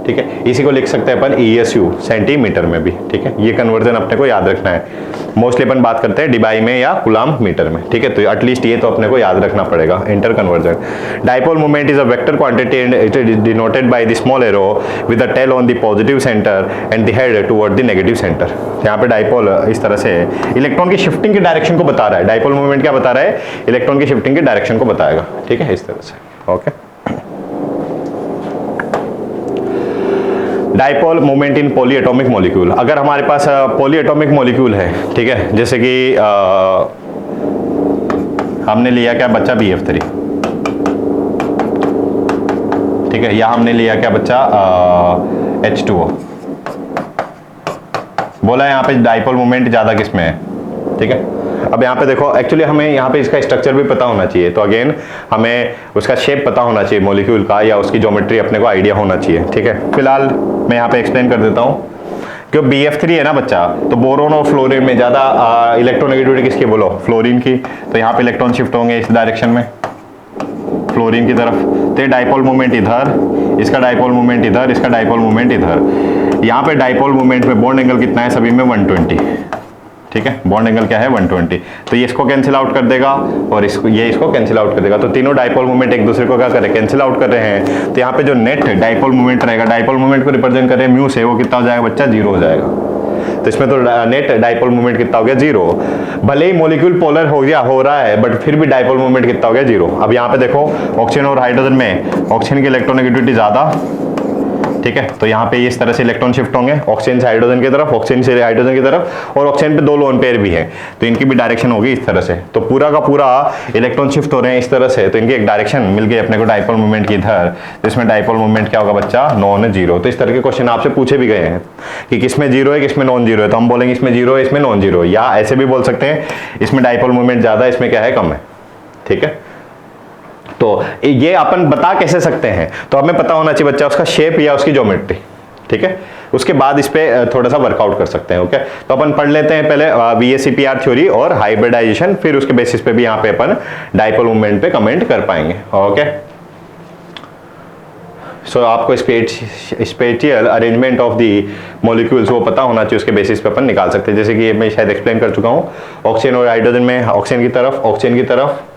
ठीक है, इसी को लिख सकते हैं अपन ESU सेंटीमीटर में भी। ठीक है, ये कन्वर्जन अपने को याद रखना है, मोस्टली अपन बात करते हैं डिबाई में या कुलाम मीटर में। ठीक है, तो एटलीस्ट ये तो अपने को याद रखना पड़ेगा, interconversion. Dipole moment is a vector quantity and it is denoted by the small arrow with the tail on the positive centre and the head toward the negative centre. यहाँ पे dipole इस तरह से electron की shifting की direction को बता रहा है, डाइपोल मोमेंट क्या बता रहा है, इलेक्ट्रॉन की शिफ्टिंग की डायरेक्शन को बताएगा। ठीक है, इस तरह से। Okay, dipole moment in polyatomic molecule, अगर हमारे पास पॉलीएटॉमिक मॉलिक्यूल है, ठीक है, जैसे कि हमने लिया क्या बच्चा BF3, ठीक है, या हमने लिया क्या बच्चा H2O, बोला है यहाँ पे डाइपोल मोमेंट ज्यादा किसमें है। ठीक है, अब यहाँ पे देखो एक्चुअली हमें यहाँ पे इसका स्ट्रक्चर भी पता होना चाहिए, तो अगेन हमें उसका शेप पता होना चाहिए मॉलिक्यूल का, या उसकी ज्योमेट्री अपने को आइडिया होना चाहिए। ठीक है, फिलहाल मैं यहाँ पे एक्सप्लेन कर देता हूँ। क्यों BF3 है ना बच्चा, तो बोरोन और फ्लोरीन में ज्यादा इलेक्ट्रोनेगेटिविटी किसकी बोलो, फ्लोरीन की, तो यहाँ पे इलेक्ट्रॉन शिफ्ट होंगे इस डायरेक्शन में फ्लोरीन की तरफ, तो डाइपोल मोमेंट इधर, इसका डाइपोल मोमेंट इधर, इसका डाइपोल मोमेंट इधर। यहाँ पे डाइपोल मोमेंट में बॉन्ड एंगल कितना है सभी में 120। ठीक है, बॉन्ड एंगल क्या है 120, तो ये इसको कैंसिल आउट कर देगा और इसको ये इसको कैंसिल आउट कर देगा, तो तीनों डाइपोल मोमेंट एक दूसरे को क्या कर रहे हैं, कैंसिल आउट कर रहे हैं। तो यहाँ पे जो नेट डाइपोल मोमेंट रहेगा, डाइपोल मोमेंट को रिप्रेजेंट कर रहे हैं म्यू से, वो कितना हो जाएगा बच्चा, 0 हो जाएगा। तो इसमें तो नेट डाइपोल मोमेंट कितना हो गया, 0। भले ही मॉलिक्यूल पोलर हो रहा है बट फिर भी डाइपोल मोमेंट कितना हो गया, 0। अब यहाँ पे देखो ऑक्सीजन और हाइड्रोजन में ऑक्सीजन की इलेक्ट्रोनेगेटिविटी ज्यादा, ठीक है, तो यहाँ पे इस तरह से इलेक्ट्रॉन शिफ्ट होंगे ऑक्सीजन से हाइड्रोजन की तरफ, ऑक्सीजन से हाइड्रोजन की तरफ, और ऑक्सीजन पे 2 लोन पेयर भी है तो इनकी भी डायरेक्शन होगी इस तरह से। तो पूरा का पूरा इलेक्ट्रॉन शिफ्ट हो रहे हैं इस तरह से, तो इनकी एक डायरेक्शन मिल गई अपने को डाइपोल मोमेंट की इधर, जिसमें डाइपोल मोमेंट क्या होगा बच्चा, नॉन 0। तो इस तरह के क्वेश्चन आपसे पूछे भी गए हैं कि किसमें 0 है किसमें नॉन 0 है, तो हम बोलेंगे इसमें 0 है इसमें नॉन 0, या ऐसे भी बोल सकते हैं इसमें डाइपोल मोमेंट ज्यादा है इसमें क्या है कम है। ठीक है, तो ये अपन बता कैसे सकते हैं, तो हमें पता होना चाहिए बच्चा उसका शेप या उसकी ज्योमेट्री। ठीक है, उसके बाद इस पे थोड़ा सा वर्कआउट कर सकते हैं। ओके, तो अपन पढ़ लेते हैं पहले VSEPR थ्योरी और हाइब्रिडाइजेशन, फिर उसके बेसिस पे भी यहाँ पे अपन डाइपोल मूवमेंट पे कमेंट कर पाएंगे। ओके, सो आपको spatial arrangement of the molecules वो पता होना चाहिए, उसके बेसिस पे अपन निकाल सकते हैं। जैसे कि मैं शायद एक्सप्लेन कर चुका हूँ, ऑक्सीजन और हाइड्रोजन में ऑक्सीजन की तरफ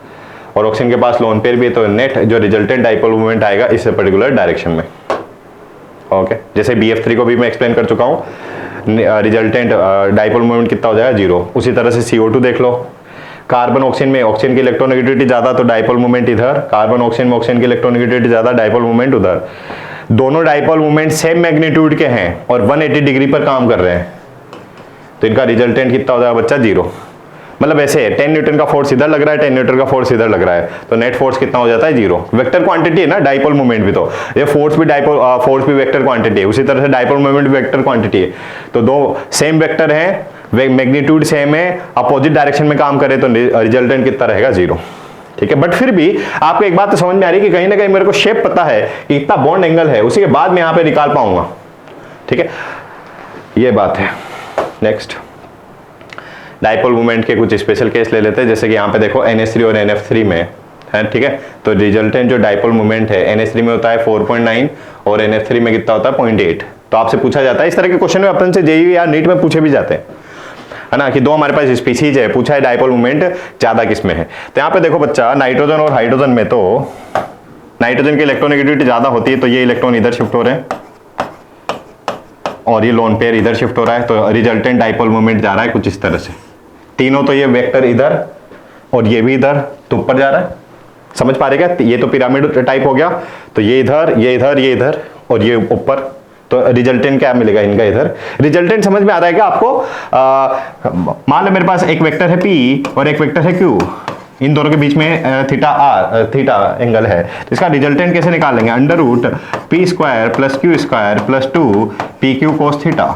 और ऑक्सीजन के पास लोन पेयर भी है, तो नेट जो रिजल्टेंट डाइपोल मूवमेंट आएगा इस पर्टिकुलर डायरेक्शन में। ओके, जैसे BF3 को भी मैं एक्सप्लेन कर चुका हूँ, रिजल्टेंट डाइपोल मूवमेंट कितना हो जाएगा, 0। उसी तरह से CO2 देख लो, कार्बन ऑक्सीजन में ऑक्सीजन की इलेक्ट्रोनेगेटिविटी ज्यादा तो डाइपोल मूवमेंट इधर, कार्बन ऑक्सीजन में ऑक्सीजन की इलेक्ट्रोनेगेटिविटी ज्यादा, डाइपोल मूवमेंट उधर। दोनों डाइपोल मूवमेंट सेम मैग्नीट्यूड के हैं और 180 डिग्री पर काम कर रहे हैं। तो इनका रिजल्टेंट कितना हो जाएगा बच्चा 0। मतलब ऐसे है 10 न्यूटन का फोर्स इधर लग रहा है, 10 न्यूटन का फोर्स इधर लग रहा है, तो नेट फोर्स कितना हो जाता है 0। वेक्टर क्वांटिटी है ना डाइपोल मोमेंट भी, तो ये फोर्स भी वेक्टर क्वांटिटी है, उसी तरह से डाइपोल मोमेंट भी वेक्टर क्वांटिटी है। तो दो सेम वेक्टर है, मैग्नीट्यूड सेम है, अपोजिट डायरेक्शन में काम करे तो रिजल्टेंट कितना रहेगा 0। ठीक है, बट फिर भी आपको एक बात तो समझ में आ रही है कि कहीं ना कहीं मेरे को शेप पता है कि इतना बॉन्ड एंगल है, उसी के बाद मैं यहाँ पे निकाल पाऊंगा। ठीक है, ये बात है। नेक्स्ट डाइपोल मोमेंट के कुछ स्पेशल केस ले लेते हैं, जैसे कि यहाँ पे देखो NH3 और NF3 में है। ठीक है, तो रिजल्टेंट जो डाइपोल मोमेंट है NH3 में होता है 4.9 और NF3 में कितना होता है 0.8। तो आपसे पूछा जाता है इस तरह के क्वेश्चन में अपन से जेईई या नीट में पूछे भी जाते हैं, है ना, कि दो हमारे पास स्पीसीज है, पूछा है डाइपोल मोमेंट ज्यादा किसमें है। तो यहाँ पे देखो बच्चा, नाइट्रोजन और हाइड्रोजन में तो नाइट्रोजन की इलेक्ट्रोनेगेटिविटी ज्यादा होती है, तो ये इलेक्ट्रॉन इधर शिफ्ट हो रहे हैं और ये लोन पेयर इधर शिफ्ट हो रहा है, तो रिजल्टेंट डाइपोल मोमेंट जा रहा है कुछ इस तरह से। तीनों तो ये वेक्टर इधर और ये भी इधर तो ऊपर जा रहा है, समझ पा रहे क्या? ये तो पिरामिड टाइप हो गया, तो ये इधर ये इधर ये इधर और ये ऊपर, तो रिजल्टेंट क्या मिलेगा इनका इधर। रिजल्टेंट समझ में आ रहा है क्या आपको? मान लो मेरे पास एक वेक्टर है P और एक वेक्टर है Q, इन दोनों के बीच में थीटा एंगल है, तो इसका रिजल्टेंट कैसे निकाल लेंगे? Under root P square plus Q square plus 2 PQ cos theta.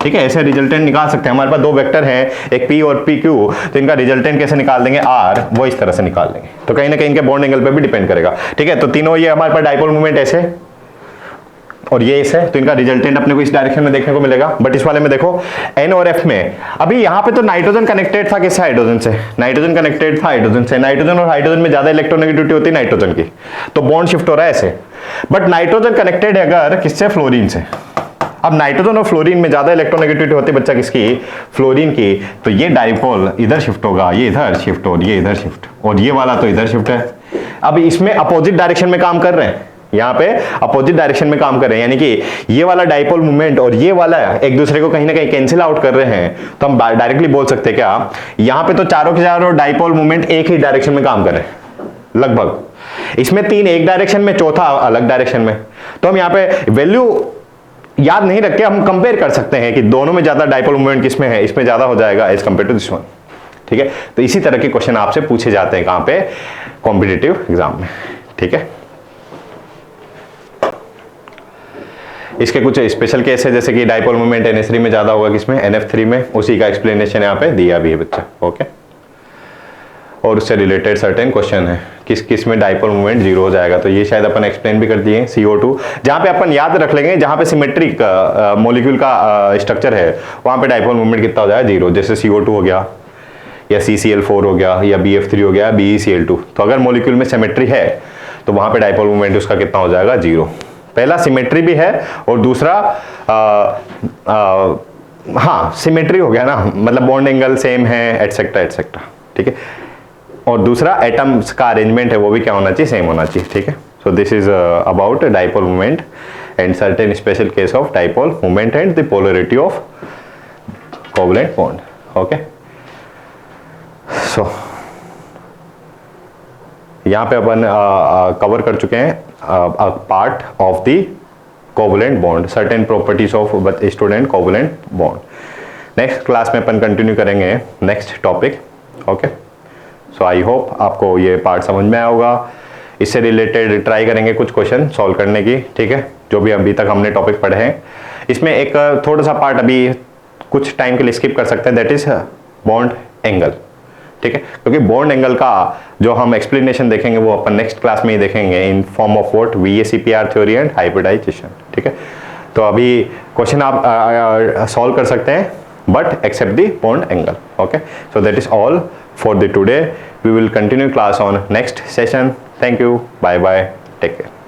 ठीक है, ऐसे रिजल्टेंट निकाल सकते हैं। हमारे पास दो वेक्टर हैं, एक P और PQ, तो इनका रिजल्टेंट कैसे निकाल देंगे? R, वो इस तरह से निकाल लेंगे। तो कहीं ना कहीं इनके बॉन्ड एंगल पे भी डिपेंड करेगा। ठीक है, तो तीनों ये हमारे पास डाइपोल मोमेंट ऐसे और ये ऐसे, तो इनका रिजल्टेंट अपने को इस डायरेक्शन में देखने को मिलेगा। बट इस वाले में देखो N और F में, अभी यहाँ पे तो नाइट्रोजन कनेक्टेड था किससे? हाइड्रोजन से। नाइट्रोजन कनेक्टेड था हाइड्रोजन से। नाइट्रोजन और हाइड्रोजन में ज्यादा इलेक्ट्रोनेगेटिविटी होती है नाइट्रोजन की, तो बॉन्ड शिफ्ट हो रहा है ऐसे। बट नाइट्रोजन कनेक्टेड है अगर किससे? फ्लोरीन से। अब नाइट्रोजन और फ्लोरीन में ज्यादा इलेक्ट्रोनेगेटिविटी होती है बच्चा किसकी? फ्लोरीन की। तो ये डाइपोल इधर शिफ्ट होगा, ये इधर शिफ्ट और ये इधर शिफ्ट, और ये वाला तो इधर शिफ्ट है। अब इसमें अपोजिट डायरेक्शन में काम कर रहे हैं, यहाँ पे अपोजिट डायरेक्शन में काम कर रहे हैं, यानी कि ये वाला डाइपोल मोमेंट और ये वाला एक दूसरे को कहीं ना कहीं कैंसिल आउट कर रहे हैं। तो हम डायरेक्टली बोल सकते हैं क्या, यहाँ पे तो चारों के चारों डाइपोल मोमेंट एक ही डायरेक्शन में काम कर रहे हैं लगभग। इसमें तीन एक डायरेक्शन में, चौथा अलग डायरेक्शन में। तो हम यहाँ पे वैल्यू याद नहीं रख के हम कंपेयर कर सकते हैं कि दोनों में ज्यादा डाइपोल मोमेंट किसमें है, इसमें ज्यादा हो जाएगा as compare to this one. ठीक है, तो इसी तरह के क्वेश्चन आपसे पूछे जाते हैं कहां पे? कॉम्पिटिटिव एग्जाम में। ठीक है, इसके कुछ स्पेशल केस है, जैसे कि डाइपोल मोमेंट NH3 में ज्यादा होगा किसमें? NF3 में। उसी का एक्सप्लेनेशन यहाँ पे दिया भी है बच्चा। ओके, और उससे रिलेटेड सर्टेन क्वेश्चन है, किस किस में डाइपोल मोमेंट 0 हो जाएगा। तो ये शायद अपन एक्सप्लेन भी कर दिए। CO2 जहाँ पे अपन याद रख लेंगे, जहाँ पे सिमेट्रिक मॉलिक्यूल का स्ट्रक्चर है वहाँ पे डाइपोल मोमेंट कितना हो जाएगा? 0। जैसे CO2 हो गया या CCl4 हो गया या BF3 हो गया, BeCl2। तो अगर मॉलिक्यूल में सिमेट्री है तो वहाँ पे डाइपोल मोमेंट उसका कितना हो जाएगा? 0। पहला सिमेट्री भी है और दूसरा हाँ सिमेट्री हो गया ना, मतलब बॉन्ड एंगल सेम है एटसेट्रा एटसेट्रा। ठीक है, और दूसरा एटम्स का अरेंजमेंट है वो भी क्या होना चाहिए? सेम होना चाहिए। ठीक है, so this is about dipole moment and certain special case of dipole moment and the polarity of covalent bond. Okay, so यहाँ पे अपन कवर कर चुके हैं part of the covalent bond, certain properties of student covalent bond. Next class में अपन continue करेंगे next topic. Okay, so I hope आपको ये पार्ट समझ में आया होगा। इससे रिलेटेड ट्राई करेंगे कुछ क्वेश्चन सॉल्व करने की। ठीक है, जो भी अभी तक हमने टॉपिक पढ़े हैं, इसमें एक थोड़ा सा पार्ट अभी कुछ टाइम के लिए स्किप कर सकते हैं, दैट इज बॉन्ड एंगल। ठीक है, क्योंकि बॉन्ड एंगल का जो हम एक्सप्लेनेशन देखेंगे वो अपन नेक्स्ट क्लास में ही देखेंगे in form of what? VACPR theory and hybridization. ठीक है, तो अभी क्वेश्चन आप सॉल्व कर सकते हैं but except the bond angle. Okay, so that is all for the today. We will continue class on next session. Thank you, bye bye, take care.